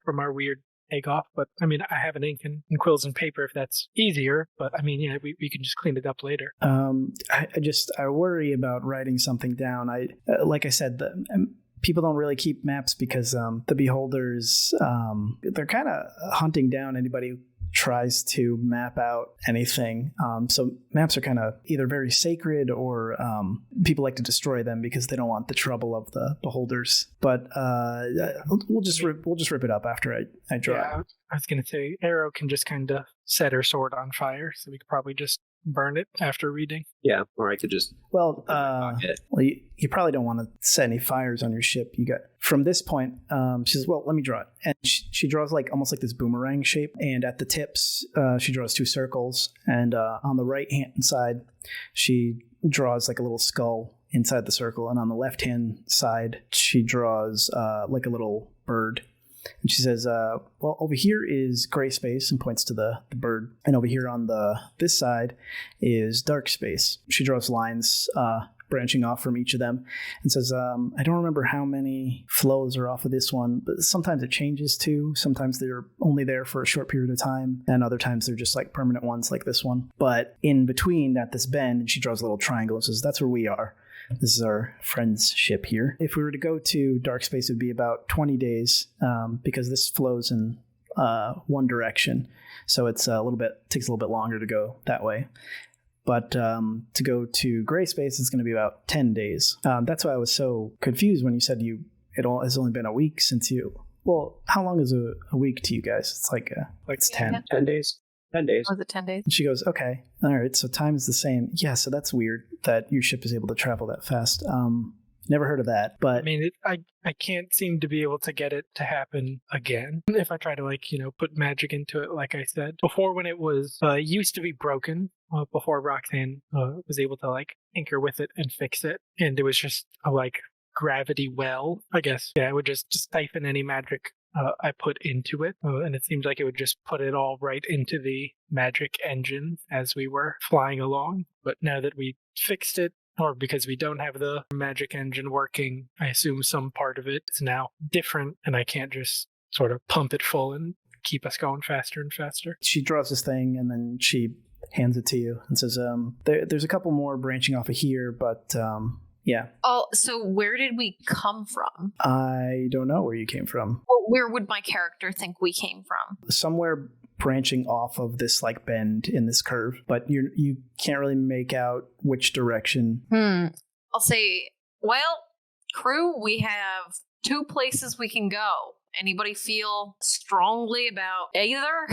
from our weird takeoff, but I mean, I have an ink and quills and paper if that's easier, but I mean, yeah, we can just clean it up later. I worry about writing something down. Like I said, people don't really keep maps because the beholders, they're kind of hunting down anybody tries to map out anything. So maps are kind of either very sacred or people like to destroy them because they don't want the trouble of the beholders. But we'll just rip it up after I draw it. I was gonna say Arrow can just kind of set her sword on fire, so we could probably just burn it after reading. Yeah, or I could just. Well, you probably don't want to set any fires on your ship. You got from this point. She says, "Well, let me draw it," and she draws like almost like this boomerang shape. And at the tips, she draws 2 circles. And on the right hand side, she draws like a little skull inside the circle. And on the left hand side, she draws like a little bird. And she says, well, over here is gray space, and points to the bird. And over here on this side is dark space. She draws lines branching off from each of them and says, I don't remember how many flows are off of this one, but sometimes it changes too. Sometimes they're only there for a short period of time, and other times they're just like permanent ones like this one. But in between at this bend, and she draws a little triangle and says, that's where we are. This is our friend's ship here. If we were to go to dark space, it would be about 20 days because this flows in one direction. So it's takes a little bit longer to go that way. But to go to gray space, it's going to be about 10 days. That's why I was so confused when you said it has only been a week since you. Well, how long is a week to you guys? It's like it's 10. 10 days. 10 days. Was it 10 days? And she goes, okay, all right, so time is the same. Yeah, so that's weird that your ship is able to travel that fast. Never heard of that, but... I mean, I can't seem to be able to get it to happen again. If I try to, put magic into it, like I said. Before, when it was used to be broken, before Roxanne was able to, tinker with it and fix it, and it was just a, gravity well, I guess. Yeah, it would just siphon any magic I put into it, and it seemed like it would just put it all right into the magic engine as we were flying along. But now that we fixed it, or because we don't have the magic engine working, I assume some part of it is now different, and I can't just sort of pump it full and keep us going faster and faster. She draws this thing, and then she hands it to you and says, there's a couple more branching off of here, but... yeah. Oh, so where did we come from? I don't know where you came from. Well, where would my character think we came from? Somewhere branching off of this bend in this curve, but you can't really make out which direction. I'll say, well, crew, we have 2 places we can go. Anybody feel strongly about either?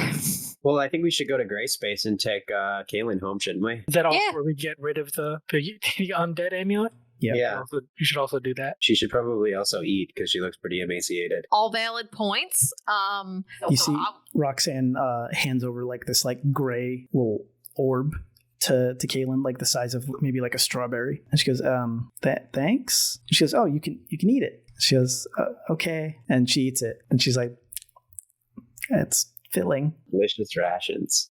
Well, I think we should go to Gray Space and take Kaylin home, shouldn't we? Is that also where we get rid of the undead amulet? Yeah. You should also do that. She should probably also eat because she looks pretty emaciated. All valid points. You see, Roxanne hands over this gray little orb to Kaylin, the size of maybe a strawberry, and she goes, thanks. She goes, oh, you can eat it. She goes, okay, and she eats it, and she's like, it's filling. Delicious rations.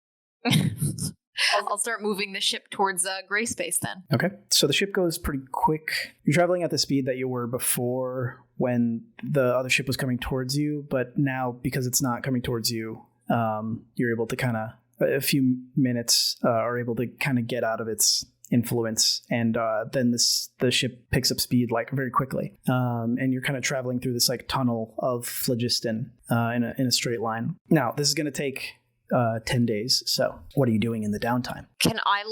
I'll start moving the ship towards gray space then. Okay. So the ship goes pretty quick. You're traveling at the speed that you were before when the other ship was coming towards you, but now because it's not coming towards you, you're able to a few minutes are able to get out of its influence, and then the ship picks up speed very quickly, and you're traveling through this tunnel of phlogiston in a straight line. Now this is going to take 10 days. So what are you doing in the downtime? Can I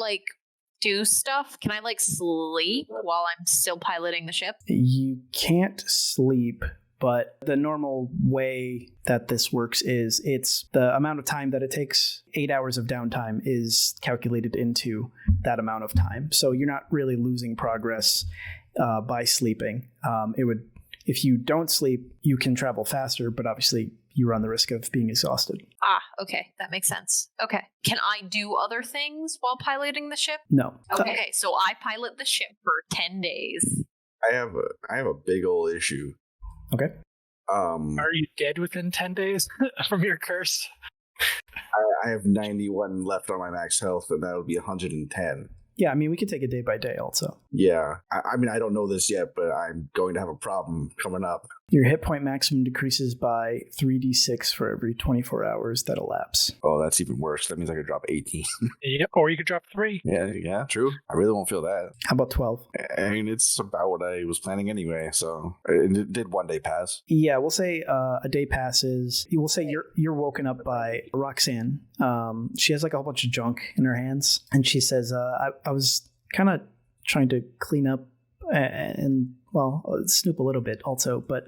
do stuff? Can I sleep while I'm still piloting the ship? You can't sleep, but the normal way that this works is it's the amount of time that it takes. 8 hours of downtime is calculated into that amount of time. So you're not really losing progress by sleeping. If you don't sleep, you can travel faster, but obviously you run the risk of being exhausted. Okay. That makes sense. Okay. Can I do other things while piloting the ship? No. Okay, so I pilot the ship for 10 days. I have a big old issue. Okay. Are you dead within 10 days from your curse? I have 91 left on my max health, and that'll be 110. Yeah, we could take it day by day also. Yeah. I don't know this yet, but I'm going to have a problem coming up. Your hit point maximum decreases by 3d6 for every 24 hours that elapse. Oh, that's even worse. That means I could drop 18. Yep. Or you could drop 3. Yeah, true. I really won't feel that. How about 12? I mean, it's about what I was planning anyway. So it did one day pass. Yeah, we'll say a day passes. You will say you're woken up by Roxanne. She has like a whole bunch of junk in her hands, and she says, "I was kind of trying to clean up and well, snoop a little bit also, but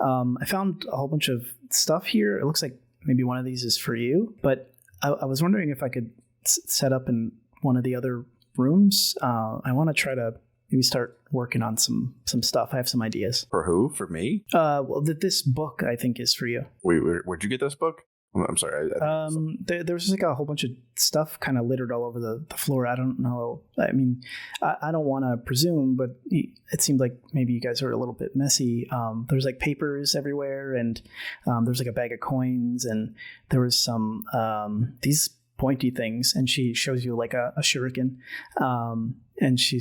I found a whole bunch of stuff here. It looks like maybe one of these is for you, but I was wondering if I could set up in one of the other rooms. I want to try to maybe start working on some stuff. I have some ideas. For who? For me? Well, this book I think is for you. Wait, where'd you get this book? I'm sorry. There was like a whole bunch of stuff kind of littered all over the floor. I don't know. I mean, I don't want to presume, but it seemed like maybe you guys are a little bit messy. There's like papers everywhere, and there's like a bag of coins, and there was some these pointy things, and she shows you like a shuriken, and she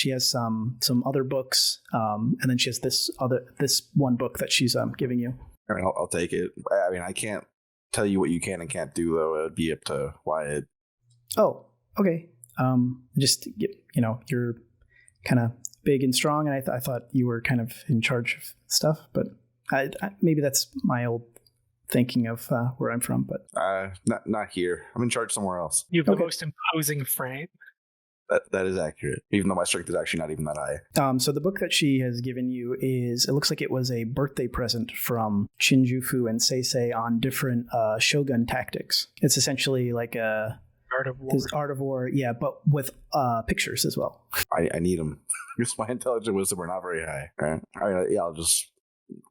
has some other books, and then she has this one book that she's giving you. I mean, I'll take it. I mean, I can't tell you what you can and can't do, though. It'd be up to Wyatt. Oh, okay. Just, you're kind of big and strong, and I thought you were kind of in charge of stuff, but I maybe that's my old thinking of where I'm from, but not here. I'm in charge somewhere else. You have the most imposing frame. That is accurate, even though my strength is actually not even that high. So the book that she has given you it looks like it was a birthday present from Shinjufu and Seisei on different shogun tactics. It's essentially like a Art of War, yeah, but with pictures as well. I need them because my intelligence and wisdom are not very high. Right? I mean, yeah, I'll just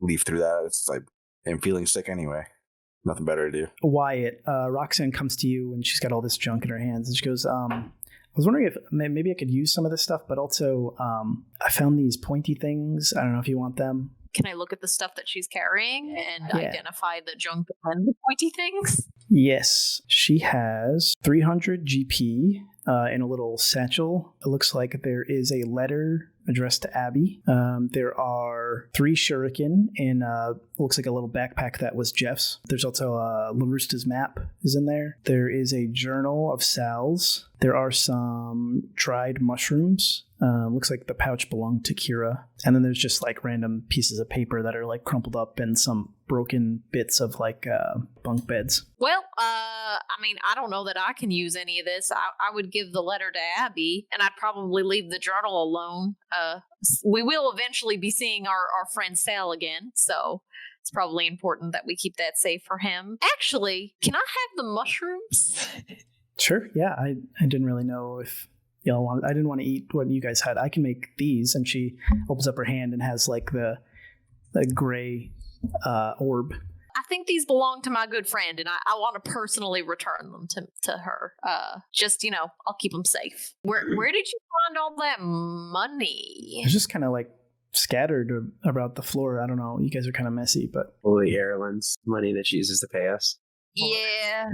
leaf through that. It's like I'm feeling sick anyway. Nothing better to do. Wyatt, Roxanne comes to you and she's got all this junk in her hands, and she goes, I was wondering if maybe I could use some of this stuff, but also I found these pointy things. I don't know if you want them. Can I look at the stuff that she's carrying and identify the junk and the pointy things? Yes. She has 300 GP in a little satchel. It looks like there is a letter addressed to Abby. There are 3 shuriken in looks like a little backpack that was Jeff's. There's also LaRusta's map is in there. There is a journal of Sal's. There are some dried mushrooms. Looks like the pouch belonged to Kira. And then there's just like random pieces of paper that are like crumpled up and some broken bits of like bunk beds. Well, I mean, I don't know that I can use any of this. I would give the letter to Abby, and I'd probably leave the journal alone. We will eventually be seeing our friend Sal again, so it's probably important that we keep that safe for him. Actually, can I have the mushrooms? Sure, yeah. I didn't really know if y'all wanted. I didn't want to eat what you guys had. I can make these. And she opens up her hand and has like the gray orb. I think these belong to my good friend, and I want to personally return them to her. Just, I'll keep them safe. Where did you find all that money? It's just kind of like scattered about the floor. I don't know. You guys are kind of messy, but Holy Erlen's money that she uses to pay us. Yeah,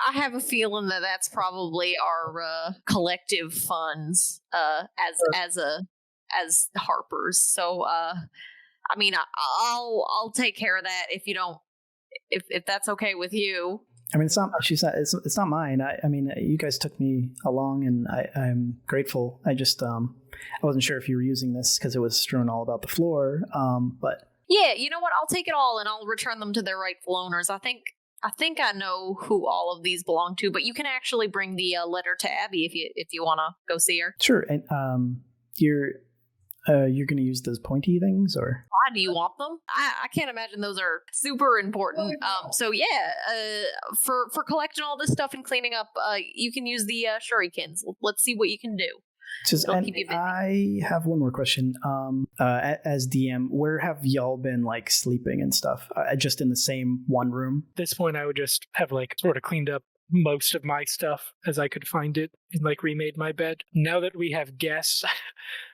I have a feeling that that's probably our collective funds as Harper's. So, I mean, I'll take care of that if you don't, if that's okay with you. I mean, it's not. She's not. It's not mine. I mean, you guys took me along, and I'm grateful. I just I wasn't sure if you were using this because it was strewn all about the floor. But yeah, you know what? I'll take it all, and I'll return them to their rightful owners. I think I know who all of these belong to, but you can actually bring the letter to Abby if you want to go see her. Sure. And you're going to use those pointy things, or why do you want them? I can't imagine those are super important. So yeah, for collecting all this stuff and cleaning up, you can use the shurikens. Let's see what you can do. I have one more question. As DM, where have y'all been like sleeping and stuff? Just in the same one room? At this point, I would just have like sort of cleaned up most of my stuff as I could find it like remade my bed. Now that we have guests,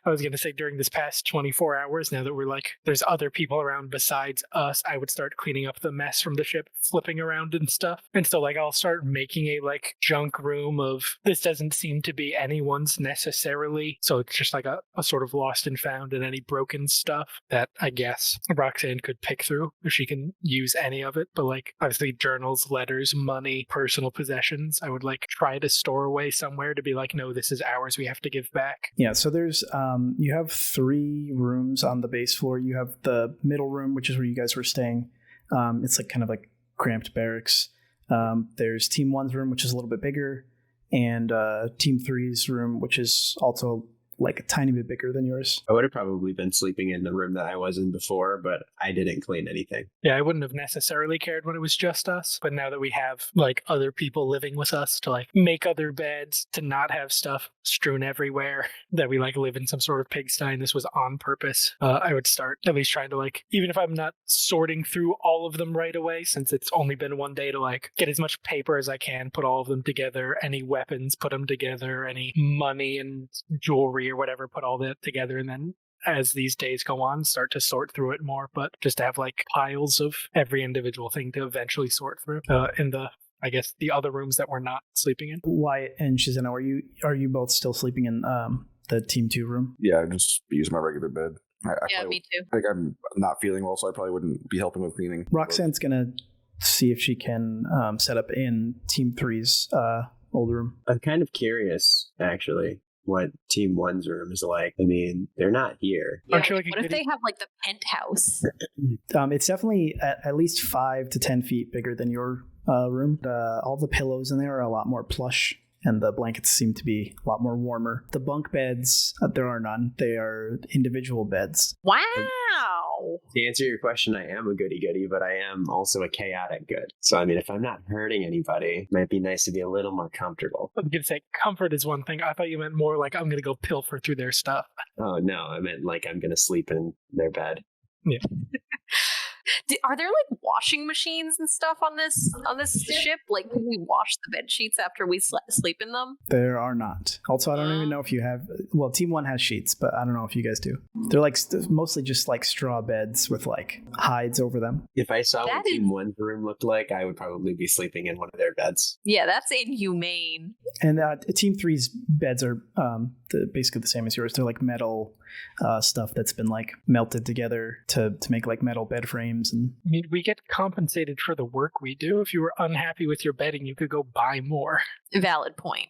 I was going to say during this past 24 hours, now that we're like, there's other people around besides us, I would start cleaning up the mess from the ship, flipping around and stuff. And so like I'll start making a like junk room of, this doesn't seem to be anyone's necessarily. So it's just like a sort of lost and found, and any broken stuff that I guess Roxanne could pick through if she can use any of it. But like obviously journals, letters, money, personal possessions, I would like try to store away somewhere to be like, no, this is ours, we have to give back. Yeah, so there's you have 3 rooms on the base floor. You have the middle room, which is where you guys were staying. It's like kind of like cramped barracks. There's Team 1's room, which is a little bit bigger, and Team 3's room, which is also like a tiny bit bigger than yours. I would have probably been sleeping in the room that I was in before, but I didn't clean anything. Yeah, I wouldn't have necessarily cared when it was just us, but now that we have like other people living with us to like make other beds, to not have stuff strewn everywhere, that we like live in some sort of pigsty and this was on purpose, I would start at least trying to like, even if I'm not sorting through all of them right away, since it's only been one day, to like get as much paper as I can, put all of them together, any weapons, put them together, any money and jewelry or whatever, put all that together, and then as these days go on, start to sort through it more, but just to have like piles of every individual thing to eventually sort through in the, I guess, the other rooms that we're not sleeping in. Wyatt and Shizeno, are you both still sleeping in the Team 2 room? Yeah, I just use my regular bed. Yeah, me too. Like I'm not feeling well, so I probably wouldn't be helping with cleaning. Roxanne's gonna see if she can set up in Team 3's old room. I'm kind of curious, actually, what Team 1's room is like. I mean, they're not here. Yeah, like, what if they have like the penthouse? It's definitely at least 5 to 10 feet bigger than your room. All the pillows in there are a lot more plush, and the blankets seem to be a lot more warmer. The bunk beds, there are none. They are individual beds. Wow. To answer your question, I am a goody-goody, but I am also a chaotic good. So, I mean, if I'm not hurting anybody, it might be nice to be a little more comfortable. I was going to say, comfort is one thing. I thought you meant more like, I'm going to go pilfer through their stuff. Oh, no, I meant like I'm going to sleep in their bed. Yeah. Are there like washing machines and stuff on this ship? Like, can we wash the bed sheets after we sleep in them? There are not. Also, I don't even know if you have. Well, Team 1 has sheets, but I don't know if you guys do. They're like mostly just like straw beds with like hides over them. If I saw what Team 1's room looked like, I would probably be sleeping in one of their beds. Yeah, that's inhumane. And Team 3's beds are basically the same as yours. They're like metal stuff that's been like melted together to make like metal bed frames. And I mean, we get compensated for the work we do. If you were unhappy with your bedding, you could go buy more. Valid point.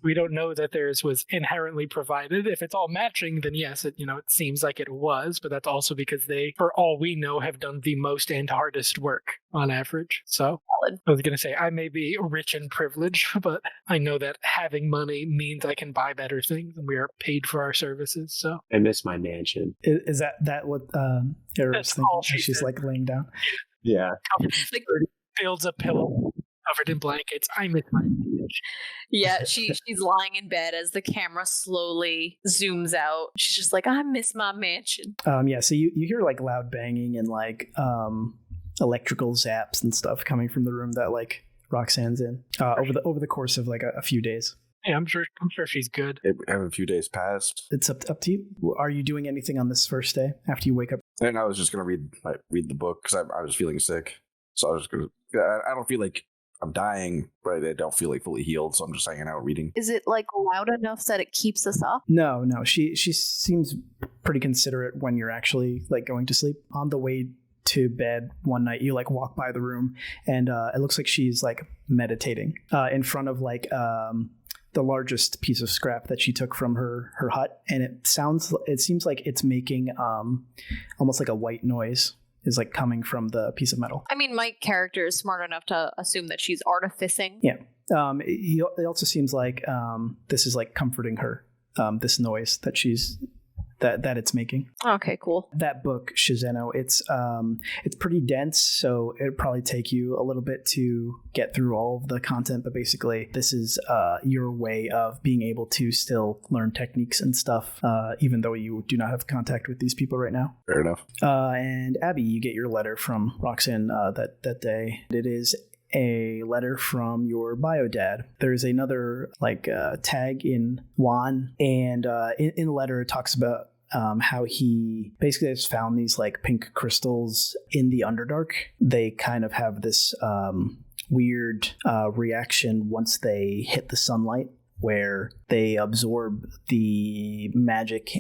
We don't know that theirs was inherently provided. If it's all matching, then yes, it seems like it was, but that's also because they, for all we know, have done the most and hardest work on average. So valid. I was going to say, I may be rich and privileged, but I know that having money means I can buy better things, and we are paid for our services. So I miss my mansion. Is that what Era's thinking as she's like laying down? Yeah. Like, builds a pillow covered in blankets. I miss my mansion. Yeah, she's lying in bed as the camera slowly zooms out. She's just like, I miss my mansion. Yeah, so you hear like loud banging and like electrical zaps and stuff coming from the room that like Roxanne's in over the course of like a few days. Yeah, I'm sure she's good. Have a few days passed. It's up to you. Are you doing anything on this first day after you wake up? And I was just gonna read the book because I was feeling sick, so I was just gonna. I don't feel like I'm dying, but I don't feel like fully healed, so I'm just hanging out reading. Is it like loud enough that it keeps us up? No. She seems pretty considerate when you're actually like going to sleep. On the way to bed one night, you like walk by the room, and it looks like she's like meditating in front of like the largest piece of scrap that she took from her hut, and it seems like it's making almost like a white noise is like coming from the piece of metal. I mean, my character is smart enough to assume that she's artificing. Yeah. It also seems like this is like comforting her, this noise that that it's making. Okay, cool. That book, Shizeno, it's pretty dense, so it'd probably take you a little bit to get through all of the content, but basically this is your way of being able to still learn techniques and stuff, even though you do not have contact with these people right now. Fair enough. And Abby, you get your letter from Roxanne that day. It is a letter from your bio dad. There's another tag in Juan, and in the letter it talks about how he basically has found these like pink crystals in the Underdark. They kind of have this weird reaction once they hit the sunlight, where they absorb the magic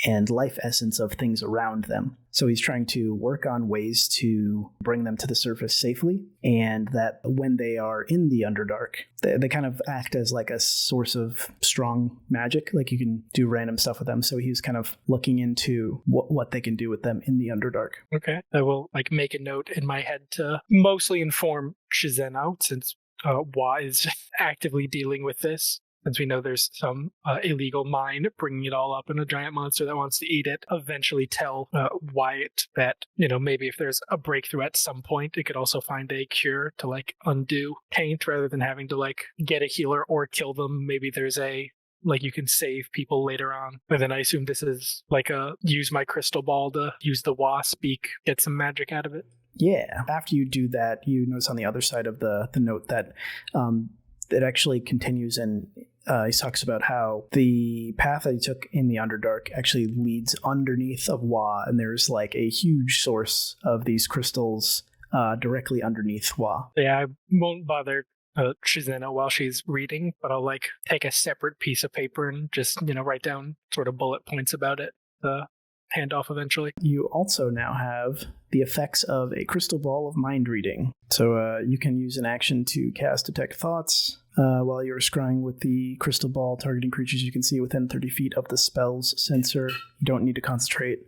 and life essence of things around them. So he's trying to work on ways to bring them to the surface safely, and that when they are in the Underdark, they kind of act as like a source of strong magic. Like you can do random stuff with them. So he's kind of looking into what they can do with them in the Underdark. Okay. I will like make a note in my head to mostly inform Shizeno, since Wa is actively dealing with this. Since we know there's some illegal mine bringing it all up and a giant monster that wants to eat it, eventually tell Wyatt that, maybe if there's a breakthrough at some point, it could also find a cure to like undo taint rather than having to like get a healer or kill them. Maybe there's you can save people later on. But then I assume this is like use my crystal ball to use the Wa speak, get some magic out of it. Yeah. After you do that, you notice on the other side of the note that it actually continues, and he talks about how the path that he took in the Underdark actually leads underneath of Wa, and there's like a huge source of these crystals directly underneath Wa. Yeah, I won't bother Shizeno while she's reading, but I'll like take a separate piece of paper and just, write down sort of bullet points about it. Hand off eventually. You also now have the effects of a crystal ball of mind reading. So you can use an action to cast Detect Thoughts. While you're scrying with the crystal ball, targeting creatures you can see within 30 feet of the spell's sensor. You don't need to concentrate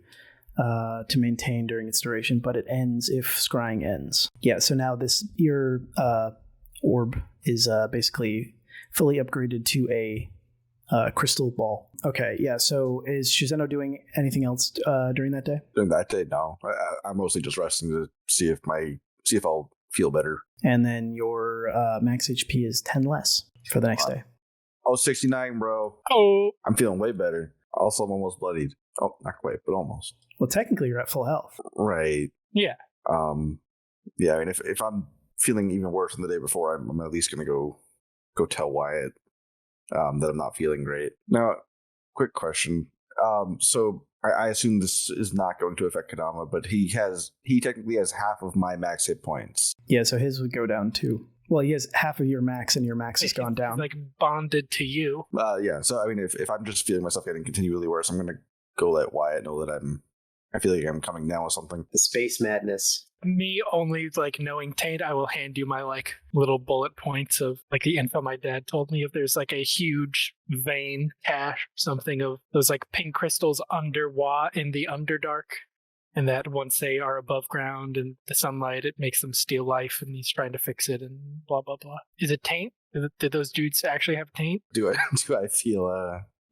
to maintain during its duration, but it ends if scrying ends. Yeah, so now your orb is basically fully upgraded to a crystal ball. Okay, yeah, so is Shizeno doing anything else during that day? During that day, no. I'm mostly just resting to see if I'll feel better. And then your max HP is 10 less for the next day. Oh, 69, bro. Oh. I'm feeling way better. Also, I'm almost bloodied. Oh, not quite, but almost. Well, technically, you're at full health. Right. Yeah. Yeah, I mean, if I'm feeling even worse than the day before, I'm at least going to go tell Wyatt that I'm not feeling great. Now, quick question. So I assume this is not going to affect Kadama, but he technically has half of my max hit points. Yeah, so his would go down too. Well, he has half of your max, and your max has gone down. Like bonded to you. Yeah. So I mean, if I'm just feeling myself getting continually worse, I'm gonna go let Wyatt know that I feel like I'm coming down with something. The space madness. Me only like knowing taint, I will hand you my like little bullet points of like the info my dad told me. If there's like a huge vein cache, something of those like pink crystals under Wa in the Underdark, and that once they are above ground and the sunlight, it makes them steal life, and he's trying to fix it and blah blah blah. Is it taint? Did those dudes actually have taint? Do I feel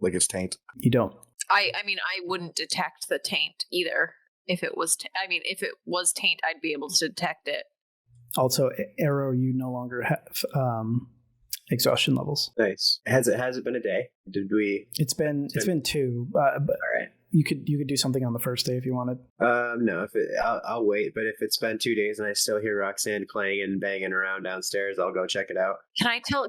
like it's taint? You don't. I mean, I wouldn't detect the taint either. If it was, if it was taint, I'd be able to detect it. Also, Arrow, you no longer have exhaustion levels. Nice. Has it been a day? Did we? It's been 2. But all right. You could do something on the first day if you wanted. No. I'll wait. But if it's been 2 days and I still hear Roxanne playing and banging around downstairs, I'll go check it out. Can I tell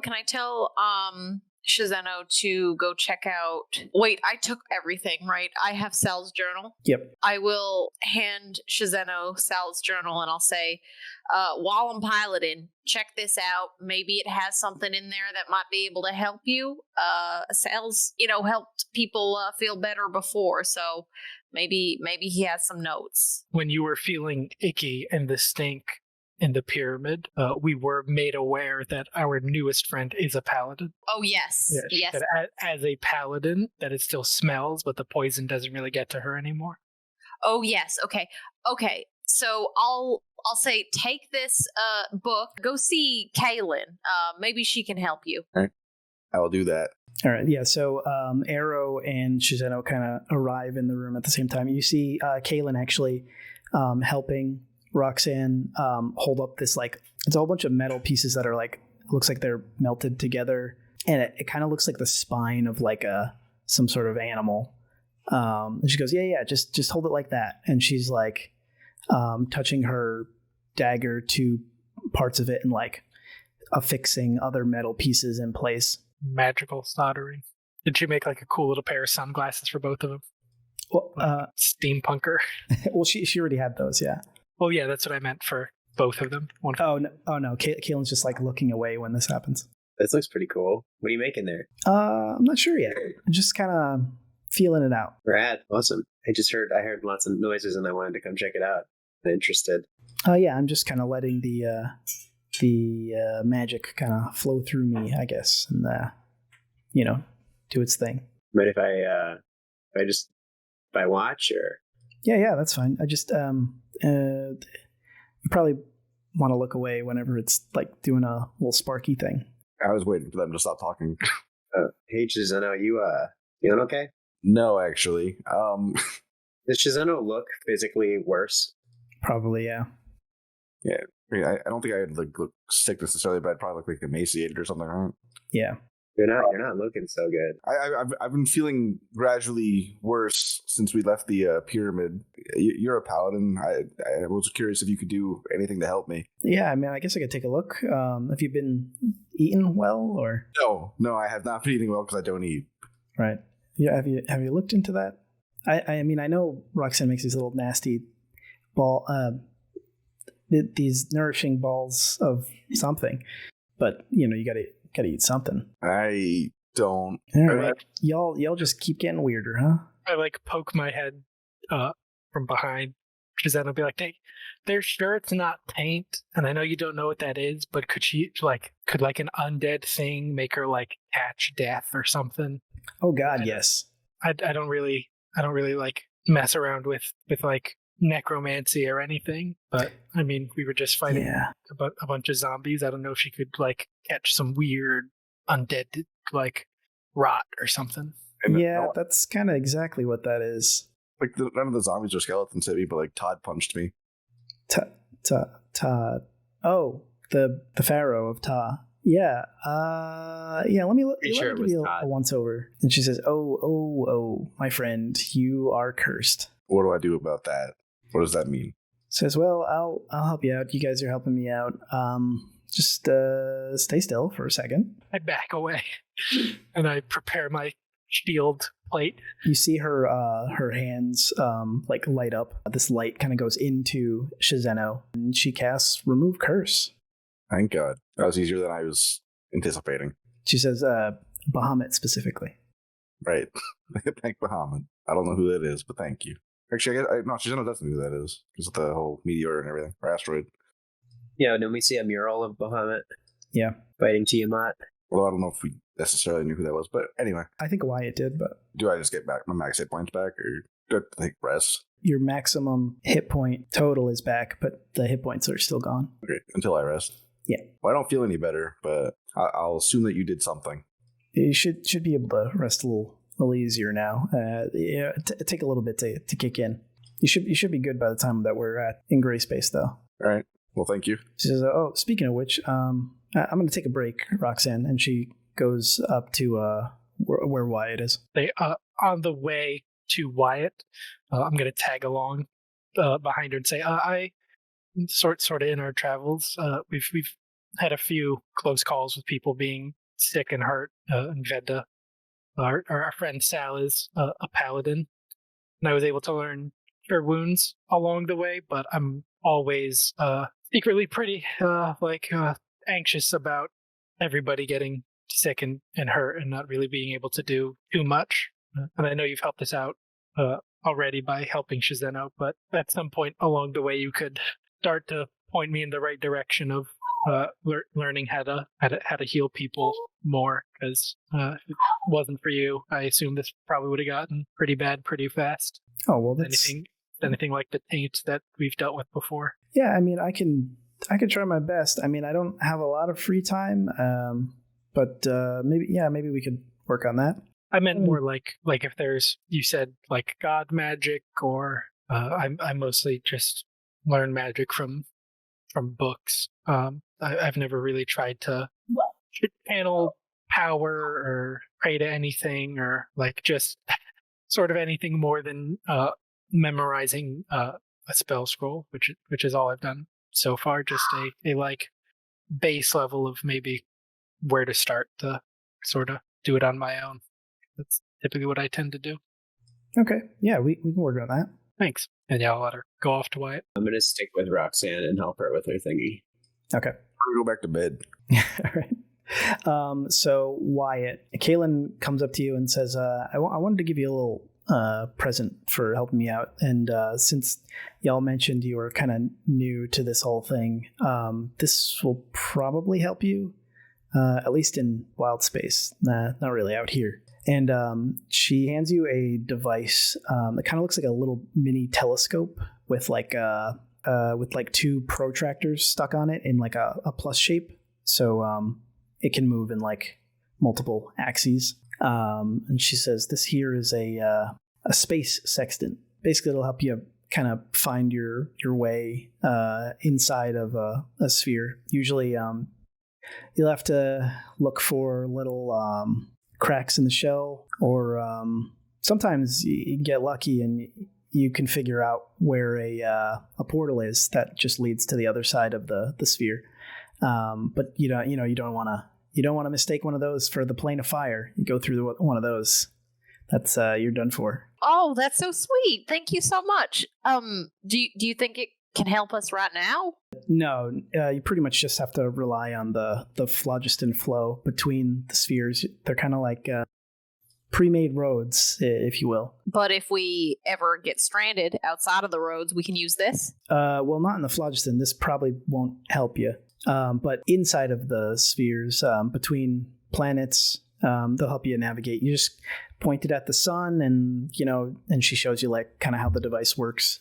Shizeno to go check out. Wait, I took everything, right? I have Sal's journal. Yep. I will hand Shizeno Sal's journal and I'll say, while I'm piloting, check this out. Maybe it has something in there that might be able to help you. Sal's, helped people feel better before, so maybe he has some notes. When you were feeling icky and the stink in the pyramid, we were made aware that our newest friend is a paladin. Oh, yes. Yes. That as a paladin, that it still smells, but the poison doesn't really get to her anymore. Oh, yes. Okay. So I'll say, take this book, go see Kaylin. Maybe she can help you. All right. I will do that. All right, yeah, so Arrow and Shizeno kind of arrive in the room at the same time. You see Kaylin actually helping Roxanne hold up this, it's a whole bunch of metal pieces that are looks like they're melted together, and it kind of looks like the spine of some sort of animal. And she goes, yeah, just hold it like that. And she's touching her dagger to parts of it and like affixing other metal pieces in place. Magical soldering. Did she make like a cool little pair of sunglasses for both of them? Well, Steampunker. well, she already had those, yeah. Well, yeah, that's what I meant for both of them. One. Oh no, Caitlin's just like looking away when this happens. This looks pretty cool. What are you making there? I'm not sure yet. I'm just kind of feeling it out. Rad. Awesome. I heard lots of noises and I wanted to come check it out. I'm interested. Yeah, I'm just kind of letting the magic kind of flow through me, I guess, and do its thing. But if I watch or Yeah, that's fine. I just you probably want to look away whenever it's like doing a little sparky thing. I was waiting for them to stop talking. Hey Shizano, you doing okay? No, actually. Does Shizano look physically worse? Probably, yeah. Yeah. I don't think I would look sick necessarily, but I'd probably look like emaciated or something, right? Yeah. You're not looking so good. I've been feeling gradually worse since we left the pyramid. You're a paladin. I was curious if you could do anything to help me. Yeah, I mean, I guess I could take a look. Have you been eating well, or No, I have not been eating well because I don't eat. right? Yeah, have you looked into that? I mean, I know Roxanne makes these little nasty these nourishing balls of something, but you gotta eat something. I don't. All right, y'all just keep getting weirder, huh? I like poke my head from behind. Because then I'll be like, hey, they're sure it's not taint, and I know you don't know what that is, but could an undead thing make her like catch death or something? Oh God, yes. I don't really like mess around with like necromancy or anything, but I mean, we were just fighting a bunch of zombies. I don't know if she could like catch some weird undead like rot or something. Yeah, that's kind of exactly what that is. Like none of the zombies are skeletons hit me, but like Todd punched me. Todd. Oh, the pharaoh of Ta. Yeah. Yeah. Let me give you a once over. And she says, "Oh, my friend, you are cursed." What do I do about that? What does that mean? Says, "Well, I'll help you out. You guys are helping me out. Just stay still for a second." I back away and I prepare my shield plate. You see her hands like light up. This light kind of goes into Shizeno, and she casts Remove Curse. Thank God. That was easier than I was anticipating. She says Bahamut specifically. Right. Thank Bahamut. I don't know who that is, but thank you. Actually, no, Shizeno doesn't know who that is because of the whole meteor and everything, or asteroid. Yeah, didn't we see a mural of Bahamut? Yeah. Fighting Tiamat. Well, I don't know if we necessarily knew who that was, but anyway. I think Wyatt did, but... Do I just get back my max hit points back, or do I have to take rest? Your maximum hit point total is back, but the hit points are still gone. Okay, until I rest. Yeah. Well, I don't feel any better, but I'll assume that you did something. You should be able to rest a little easier now. Take a little bit to kick in. You should be good by the time that we're in gray space, though. All right. Well, thank you. She says, "Oh, speaking of which, I'm going to take a break, Roxanne," and she goes up to where Wyatt is. They on the way to Wyatt, I'm going to tag along behind her and say, "I sort of in our travels, we've had a few close calls with people being sick and hurt, and we've had to. Our friend Sal is a paladin, and I was able to learn her wounds along the way, but I'm always secretly pretty anxious about everybody getting sick and hurt and not really being able to do too much. And I know you've helped us out already by helping Shizeno, but at some point along the way you could start to point me in the right direction of learning how to heal people more, because if it wasn't for you, I assume this probably would have gotten pretty bad pretty fast. Oh, well, that's... Anything like the taint that we've dealt with before. Yeah, I mean, I can try my best. I mean, I don't have a lot of free time, but maybe we could work on that. I meant more like if there's, you said like god magic, or I mostly just learn magic from books. I've never really tried to channel power or pray to anything, or like just sort of anything more than memorizing a spell scroll, which is all I've done so far. Just a like base level of maybe where to start to sort of do it on my own. That's typically what I tend to do. Okay. Yeah, we can work on that. Thanks. And yeah, I'll let her go off to Wyatt. I'm going to stick with Roxanne and help her with her thingy. Okay. We'll go back to bed. All right. So Wyatt, Kaylin comes up to you and says, I wanted to give you a little present for helping me out. And since y'all mentioned you were kind of new to this whole thing, this will probably help you, at least in wild space. Not really out here. And she hands you a device that kind of looks like a little mini telescope with like two protractors stuck on it in like a plus shape. So it can move in like multiple axes. And she says, this here is a space sextant. Basically, it'll help you kind of find your way inside of a sphere. Usually, you'll have to look for little cracks in the shell, or sometimes you get lucky and you can figure out where a portal is that just leads to the other side of the sphere. But you don't want to mistake one of those for the plane of fire. You go through one of those, that's you're done for. Oh, that's so sweet. Thank you so much. Do you think it can help us right now? No, you pretty much just have to rely on the phlogiston flow between the spheres. They're kind of like pre-made roads, if you will. But if we ever get stranded outside of the roads, we can use this? Well, not in the phlogiston. This probably won't help you. But inside of the spheres, between planets, they'll help you navigate. You just point it at the sun, and she shows you like kind of how the device works.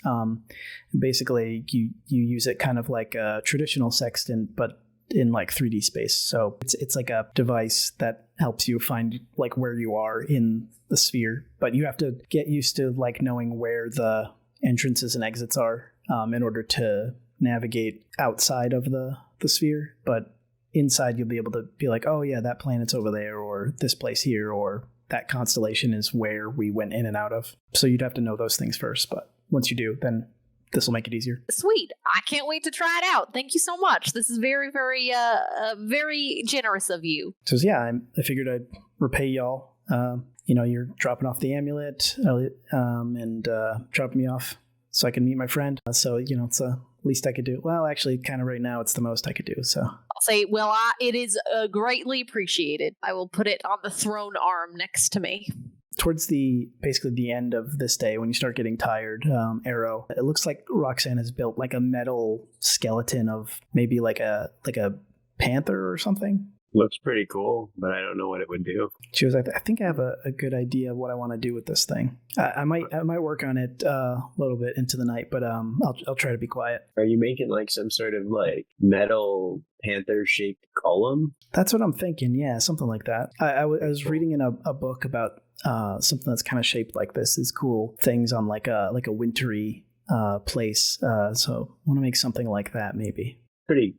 Basically, you use it kind of like a traditional sextant, but in like 3D space. So it's like a device that helps you find like where you are in the sphere. But you have to get used to like knowing where the entrances and exits are in order to navigate outside of the sphere. But inside, you'll be able to be like, oh yeah, that planet's over there, or this place here, or that constellation is where we went in and out of. So you'd have to know those things first. But once you do, then this will make it easier. Sweet. I can't wait to try it out. Thank you so much. This is very, very, very generous of you. So yeah, I figured I'd repay y'all. You're dropping off the amulet and dropping me off so I can meet my friend. So, it's the least I could do. Well, actually, kind of right now, it's the most I could do. So I'll say, well, it is greatly appreciated. I will put it on the throne arm next to me. Towards basically the end of this day, when you start getting tired, Arrow, it looks like Roxanne has built like a metal skeleton of maybe like a panther or something. Looks pretty cool, but I don't know what it would do. She was like, I think I have a good idea of what I want to do with this thing. I might work on it a little bit into the night, but I'll try to be quiet. Are you making like some sort of like metal panther shaped column? That's what I'm thinking. Yeah, something like that. I was reading in a book about something that's kind of shaped like this. These cool things on like a wintry place. So I want to make something like that maybe.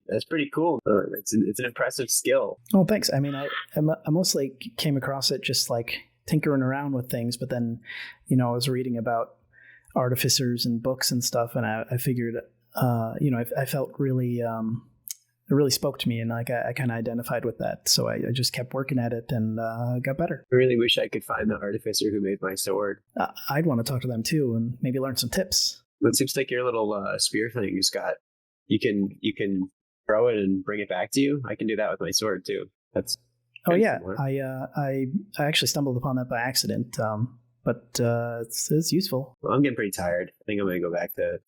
That's pretty cool. It's an impressive skill. Oh, thanks. I mean, I mostly came across it just like tinkering around with things, but then, I was reading about artificers and books and stuff, and I figured, I felt really, it really spoke to me, and like I kind of identified with that. So I just kept working at it and got better. I really wish I could find the artificer who made my sword. I'd want to talk to them too, and maybe learn some tips. It seems like your little spear thing has got. You can throw it and bring it back to you. I can do that with my sword too. That's similar. I actually stumbled upon that by accident, but it's useful. Well, I'm getting pretty tired. I think I'm gonna go back to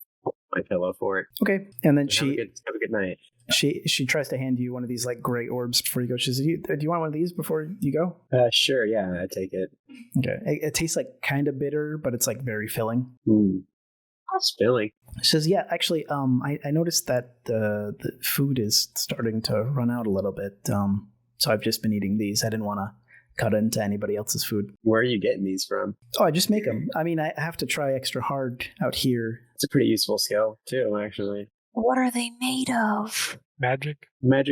my pillow for it. Okay, and then have a good night. She tries to hand you one of these like gray orbs before you go. She says, "Do you want one of these before you go?" Sure. Yeah, I take it. Okay, it tastes like kind of bitter, but it's like very filling. It's filling. She says, "Yeah, actually, I noticed that the food is starting to run out a little bit. So I've just been eating these. I didn't want to cut into anybody else's food." Where are you getting these from? Oh, I just make them. I mean, I have to try extra hard out here. It's a pretty useful skill too, actually. What are they made of? Magic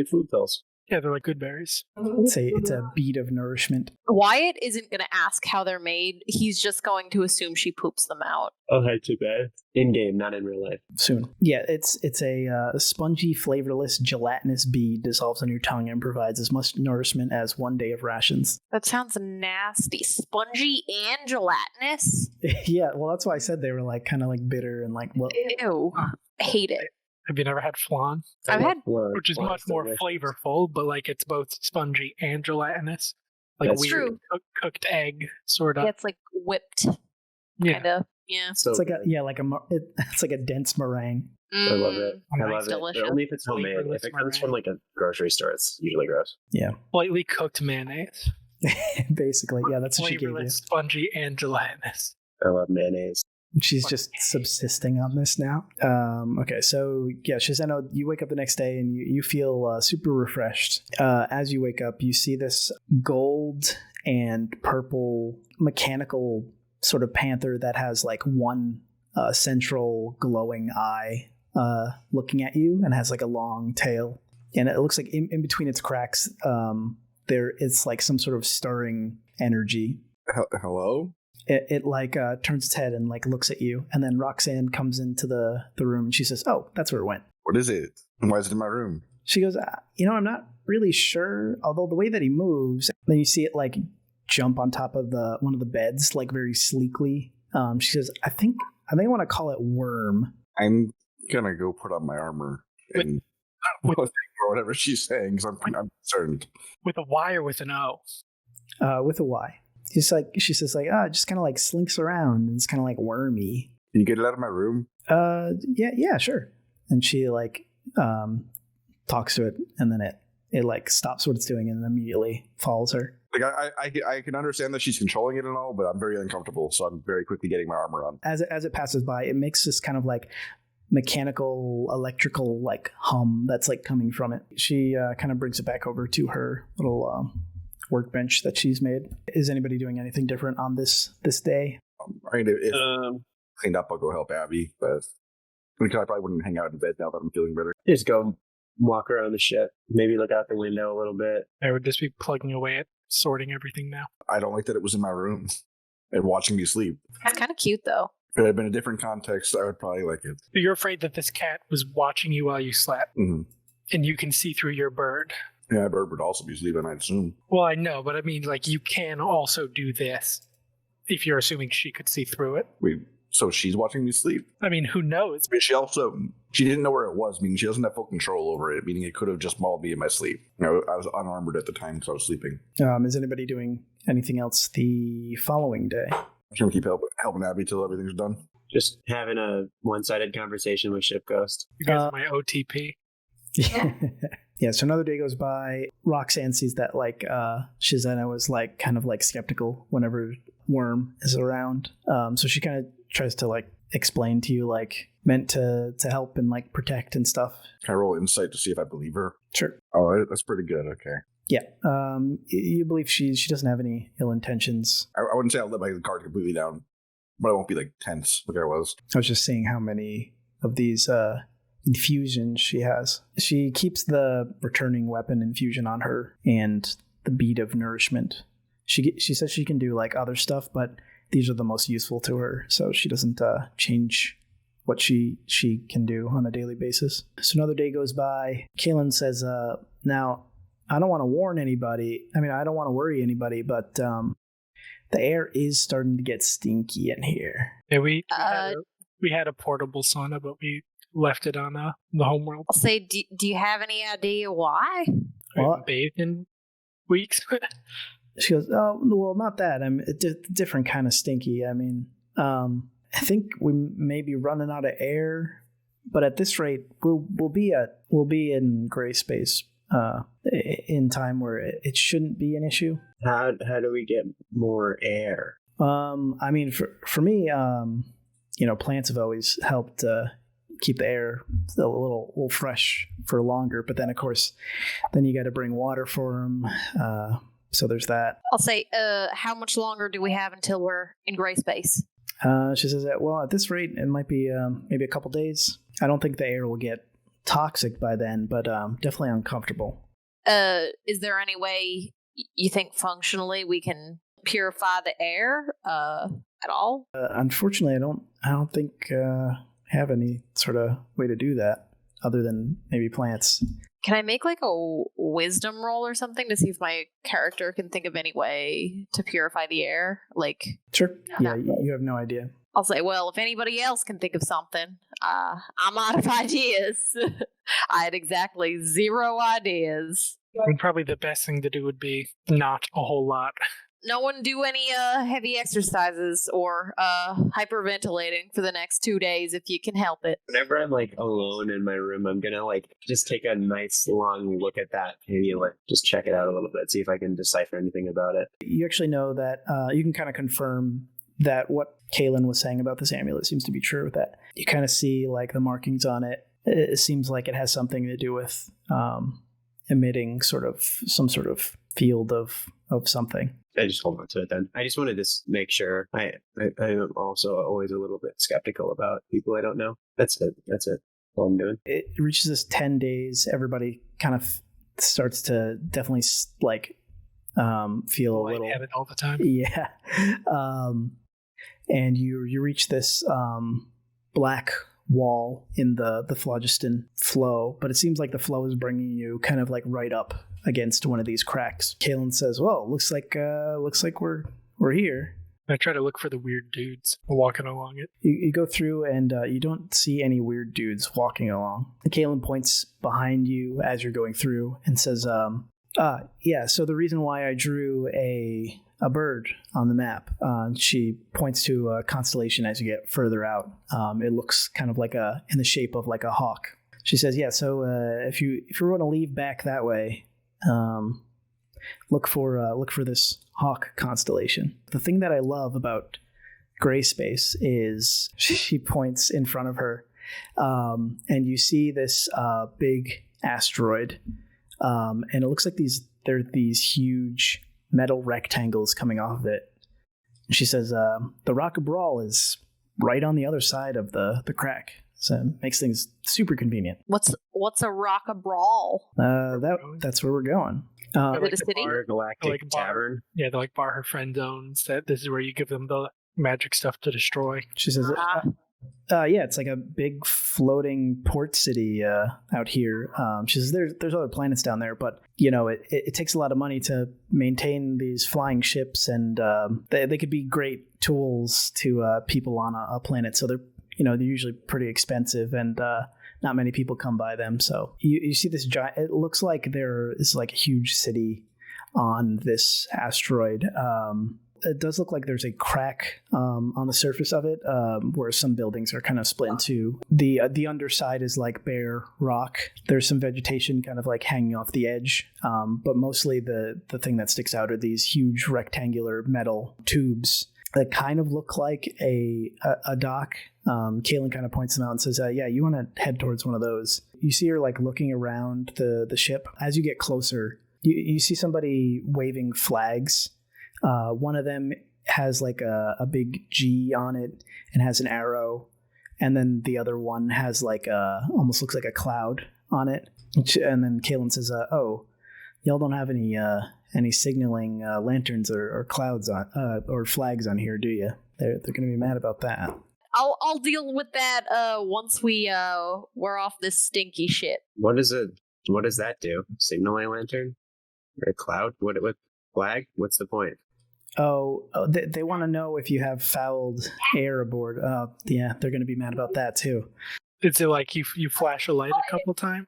food pills. Yeah, they're like good berries. It's a bead of nourishment. Wyatt isn't going to ask how they're made. He's just going to assume she poops them out. Okay, too bad. In game, not in real life. Soon. Yeah, it's a spongy, flavorless, gelatinous bead dissolves on your tongue and provides as much nourishment as 1 day of rations. That sounds nasty. Spongy and gelatinous? Yeah, well, that's why I said they were like kind of like bitter and like, well, Ew. I hate it. Have you never had flan? I've had, Which is much more flavorful, but like it's both spongy and gelatinous. Like That's weird true. Cooked egg, sort of. yeah, it's like whipped, Yeah. kind of. Yeah. So it's like it's like a dense meringue. I love it. I Nice, love it. delicious. But only if it's homemade. Flavorless If it comes from meringue. like a grocery store, it's usually gross. Yeah, Lightly cooked mayonnaise. basically. Yeah, that's what she gave you. Flavorless, spongy, and gelatinous. I love mayonnaise. She's just subsisting on this now. Okay, so yeah, Shizeno, you wake up the next day and you feel super refreshed. As you wake up, you see this gold and purple mechanical sort of panther that has like one central glowing eye looking at you and has like a long tail. And it looks like in between its cracks, there is like some sort of stirring energy. Hello? It like turns its head and like looks at you, and then Roxanne comes into the room and she says, "Oh, that's where it went." What is it? And why is it in my room? She goes, I'm not really sure. Although the way that he moves, then you see it like jump on top of one of the beds, like very sleekly. She says, I think I want to call it Worm. I'm gonna go put on my armor and or whatever she's saying, because I'm concerned. With a Y or with an O? With a Y. She says like, it just kind of like slinks around and it's kind of like wormy. Can you get it out of my room? Yeah, sure. And she like talks to it, and then it like stops what it's doing and immediately follows her. Like I can understand that she's controlling it and all, but I'm very uncomfortable, so I'm very quickly getting my armor on. As it passes by, it makes this kind of like mechanical, electrical like hum that's like coming from it. She kind of brings it back over to her little workbench that she's made. Is anybody doing anything different on this day? I mean, if cleaned up, I'll go help Abby, but I probably wouldn't hang out in bed now that I'm feeling better. Just go walk around the ship. Maybe look out the window a little bit. I would just be plugging away at sorting everything now. I don't like that it was in my room and watching me sleep. It's kind of cute, though. If it had been a different context, I would probably like it. You're afraid that this cat was watching you while you slept, Mm-hmm. and you can see through your bird. Yeah, a bird would also be sleeping, I'd assume. Well, I know, but I mean, like, you can also do this if you're assuming she could see through it. Wait, so she's watching me sleep? I mean, who knows? But she didn't know where it was, meaning she doesn't have full control over it, meaning it could have just mauled me in my sleep. I was unarmored at the time because I was sleeping. Is anybody doing anything else the following day? I'm going to keep helping Abby till everything's done. Just having a one-sided conversation with Ship Ghost. You guys are my OTP. Yeah, so another day goes by. Roxanne sees that like Shizena was like kind of like skeptical whenever Worm is around. So she kind of tries to like explain to you like meant to help and like protect and stuff. Can I roll insight to see if I believe her? Sure. Oh, that's pretty good. Okay. Yeah. You believe she doesn't have any ill intentions. I wouldn't say I'll let my guard completely down, but I won't be like tense like I was. I was just seeing how many of these infusions she has. She keeps the returning weapon infusion on her and the bead of nourishment. She says she can do like other stuff, but these are the most useful to her, so she doesn't change what she can do on a daily basis. So another day goes by. Kaylin says, now, I don't want to warn anybody. I mean, I don't want to worry anybody, but the air is starting to get stinky in here. Yeah, we had a portable sauna, but we left it on the homeworld. I'll say, do you have any idea why? I Well- haven't bathed in weeks. She goes, oh, well, not that. I'm different kind of stinky. I mean, I think we may be running out of air, but at this rate, we'll be in gray space in time where it shouldn't be an issue. How do we get more air? I mean, for me, plants have always helped keep the air a little fresh for longer. But then, of course, then you got to bring water for them. So there's that. I'll say, how much longer do we have until we're in gray space? She says that, well, at this rate, it might be maybe a couple days. I don't think the air will get toxic by then, but definitely uncomfortable. Is there any way you think functionally we can purify the air at all? Unfortunately, I don't think have any sort of way to do that other than maybe plants. Can I make like a wisdom roll or something to see if my character can think of any way to purify the air? Like, Sure. Yeah, you have no idea. I'll say, well, if anybody else can think of something, I'm out of ideas. I had exactly 0 ideas. And probably the best thing to do would be not a whole lot. No one do any heavy exercises or hyperventilating for the next 2 days if you can help it. Whenever I'm like alone in my room, I'm gonna like just take a nice long look at that, maybe like just check it out a little bit, see if I can decipher anything about it. You actually know that you can kind of confirm that what Kaylin was saying about this amulet seems to be true. That you kind of see like the markings on it. It seems like it has something to do with emitting some sort of field of something. I just hold on to it then. I just wanted to make sure. I am also always a little bit skeptical about people I don't know. That's it. That's all I'm doing. It reaches this 10 days. Everybody kind of starts to definitely like feel a little have it all the time. Yeah. And you reach this black wall in the phlogiston flow, but it seems like the flow is bringing you kind of like right up against one of these cracks. Kaylin says, "Well, looks like we're here." I try to look for the weird dudes walking along it. You go through and you don't see any weird dudes walking along. Kaylin points behind you as you're going through and says, yeah, so the reason why I drew a bird on the map, she points to a constellation as you get further out. It looks kind of like in the shape of like a hawk. She says, yeah, so if you want to leave back that way, look for this hawk constellation. The thing that I love about gray space is she points in front of her, and you see this big asteroid, and it looks like there are these huge metal rectangles coming off of it. She says, the Rock of Brawl is right on the other side of the crack. So it makes things super convenient. What's a Rock of Brawl? That's where we're going. Is it a city? Galactic Tavern. Yeah, they like bar her friend zones. That this is where you give them the magic stuff to destroy. She says, yeah, it's like a big floating port city out here. She says there's other planets down there, but it takes a lot of money to maintain these flying ships, and they could be great tools to people on a planet. So they're usually pretty expensive, and not many people come by them. So you see this giant. It looks like there is like a huge city on this asteroid. It does look like there's a crack on the surface of it, where some buildings are kind of split into. The underside is like bare rock. There's some vegetation kind of like hanging off the edge, but mostly the thing that sticks out are these huge rectangular metal tubes that kind of look like a dock. Kaylin kind of points them out and says, yeah, you want to head towards one of those. You see her like looking around the ship. As you get closer, you see somebody waving flags. One of them has like a big G on it and has an arrow, and then the other one has like almost looks like a cloud on it. And then Kaylin says, "Oh, y'all don't have any signaling lanterns or clouds on or flags on here, do you?" They're gonna be mad about that. I'll deal with that once we're off this stinky shit. What does that do? Signaling lantern or a cloud? What flag? What's the point? Oh, they want to know if you have fouled air aboard. Yeah, they're going to be mad about that too. Is it like you flash a light a couple times?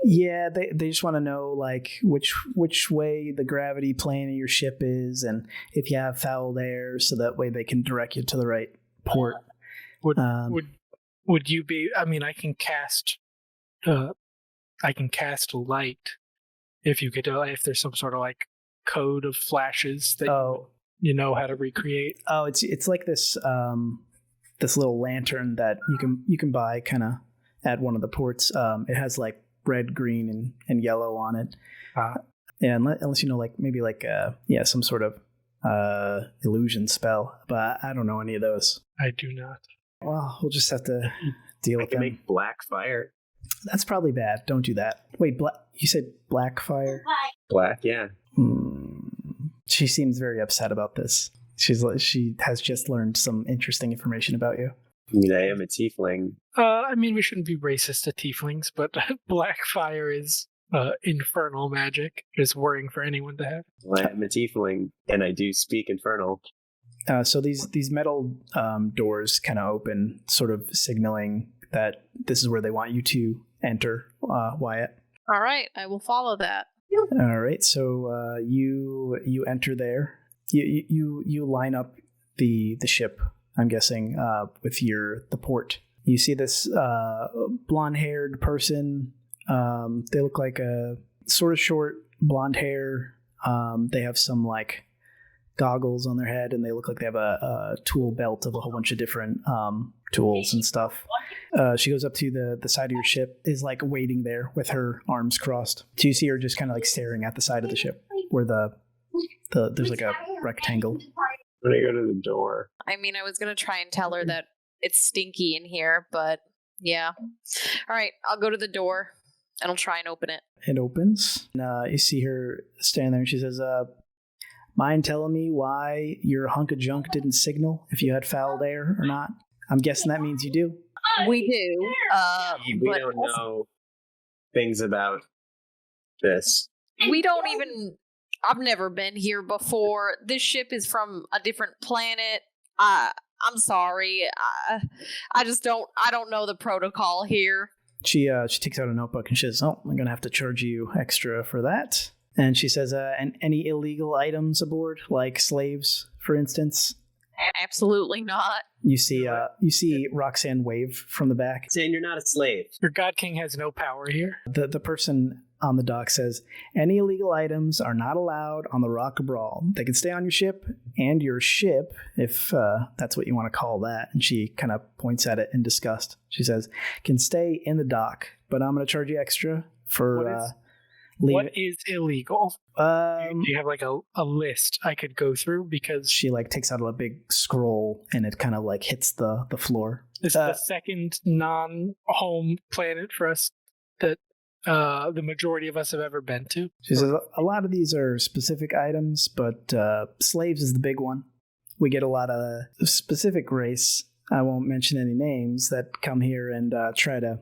Yeah, they just want to know like which way the gravity plane of your ship is, and if you have fouled air, so that way they can direct you to the right port. Would you be? I mean, I can cast light if there's some sort of like code of flashes that you know how to recreate. Oh, it's like this this little lantern that you can buy kind of at one of the ports. It has like red, green, and yellow on it. Yeah, unless like maybe like some sort of illusion spell, but I don't know any of those. I do not. Well, we'll just have to deal with them. Make black fire. That's probably bad. Don't do that. Wait, you said black fire? Black, yeah. She seems very upset about this. She has just learned some interesting information about you. I mean, I am a tiefling. I mean, we shouldn't be racist to tieflings, but black fire is infernal magic. Just worrying for anyone to have. Well, I am a tiefling, and I do speak infernal. So these metal doors kind of open, sort of signaling that this is where they want you to enter, Wyatt. All right, I will follow that. All right, so you enter there. You line up the ship, I'm guessing, with the port. You see this blonde-haired person. They look like a sort of short blonde hair. They have some like goggles on their head, and they look like they have a tool belt of a whole bunch of different tools and stuff. She goes up to the side of your ship, is like waiting there with her arms crossed. So you see her just kind of like staring at the side of the ship where there's like a rectangle. When I go to the door. I mean, I was going to try and tell her that it's stinky in here, but yeah. All right, I'll go to the door and I'll try and open it. It opens. And, you see her standing there, and she says, mind telling me why your hunk of junk didn't signal if you had fouled air or not? I'm guessing that means you do. We do. We don't know things about this. We don't even... I've never been here before. This ship is from a different planet. I'm sorry. I just don't... I don't know the protocol here. She takes out a notebook and she says, I'm going to have to charge you extra for that. And she says, and any illegal items aboard, like slaves, for instance? Absolutely not. You see Roxanne wave from the back. Saying you're not a slave. Your God King has no power here. The person on the dock says, any illegal items are not allowed on the Rock of Brawl. They can stay on your ship, and your ship, if that's what you want to call that. And she kind of points at it in disgust. She says, can stay in the dock, but I'm going to charge you extra for... What is illegal? Do you have like a list I could go through? Because she like takes out a big scroll and it kind of like hits the floor. It's the second non-home planet for us that the majority of us have ever been to. She says a lot of these are specific items, but slaves is the big one. We get a lot of specific race. I won't mention any names that come here and try to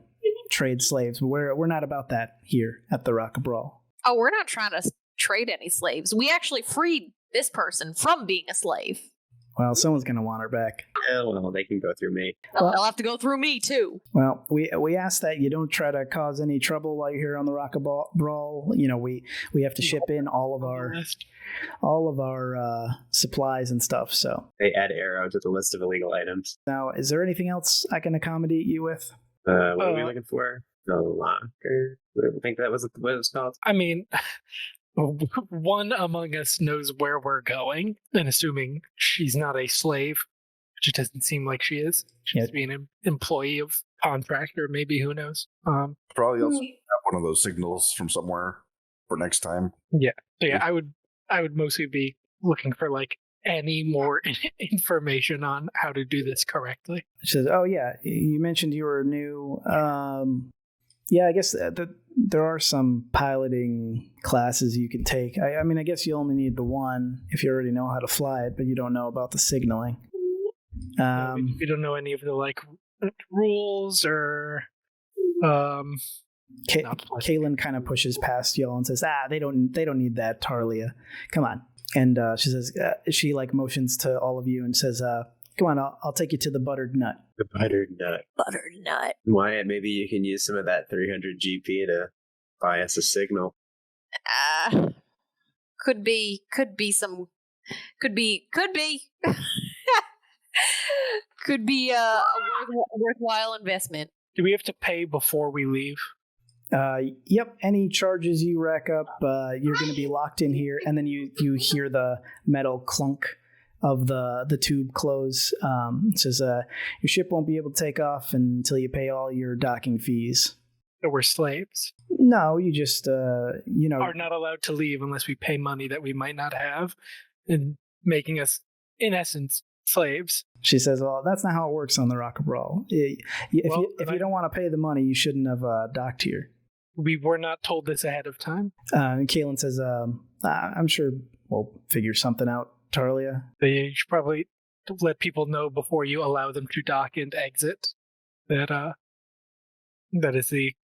trade slaves, but we're not about that here at the Rock of Brawl. Oh, we're not trying to trade any slaves. We actually freed this person from being a slave. Well, someone's going to want her back. Oh, well, they can go through me. Well, they'll have to go through me, too. Well, we ask that you don't try to cause any trouble while you're here on the Rock of Brawl. You know, we have to ship in all of our supplies and stuff, so. They add arrow to the list of illegal items. Now, is there anything else I can accommodate you with? What are we looking for? The locker? I think that was what it was called. I mean, one among us knows where we're going, and assuming she's not a slave, which it doesn't seem like she is. She's being an employee of contractor, maybe, who knows. Probably also have one of those signals from somewhere for next time. Yeah. So yeah, I would mostly be looking for like any more information on how to do this correctly. She says, oh yeah, you mentioned you were new. Yeah, I guess there are some piloting classes you can take. I mean, I guess you only need the one if you already know how to fly it, but you don't know about the signaling. We don't know any of the like rules or Kaylin kind of pushes past y'all and says, they don't need that, Tarlia. Come on. And she says, she like motions to all of you and says, come on, I'll take you to the buttered nut. The buttered nut. Buttered nut. Wyatt, maybe you can use some of that 300 GP to buy us a signal. Could be some, could be a worthwhile investment. Do we have to pay before we leave? Yep. Any charges you rack up, you're going to be locked in here, and then you hear the metal clunk of the tube close. It says your ship won't be able to take off until you pay all your docking fees. So we're slaves? No, you just are not allowed to leave unless we pay money that we might not have, and making us, in essence, slaves. She says, well, that's not how it works on the Rock of Brawl. If you don't want to pay the money, you shouldn't have docked here. We were not told this ahead of time. And Kaylin says, I'm sure we'll figure something out, Tarlia. You should probably let people know before you allow them to dock and exit that is the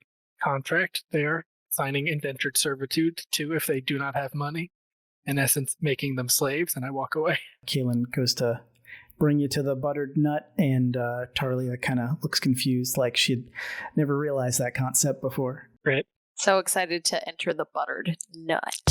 contract. They are signing indentured servitude to if they do not have money. In essence, making them slaves, and I walk away. Kaylin goes to bring you to the buttered nut, and Tarlia kind of looks confused, like she'd never realized that concept before. Right. So excited to enter the buttered nut.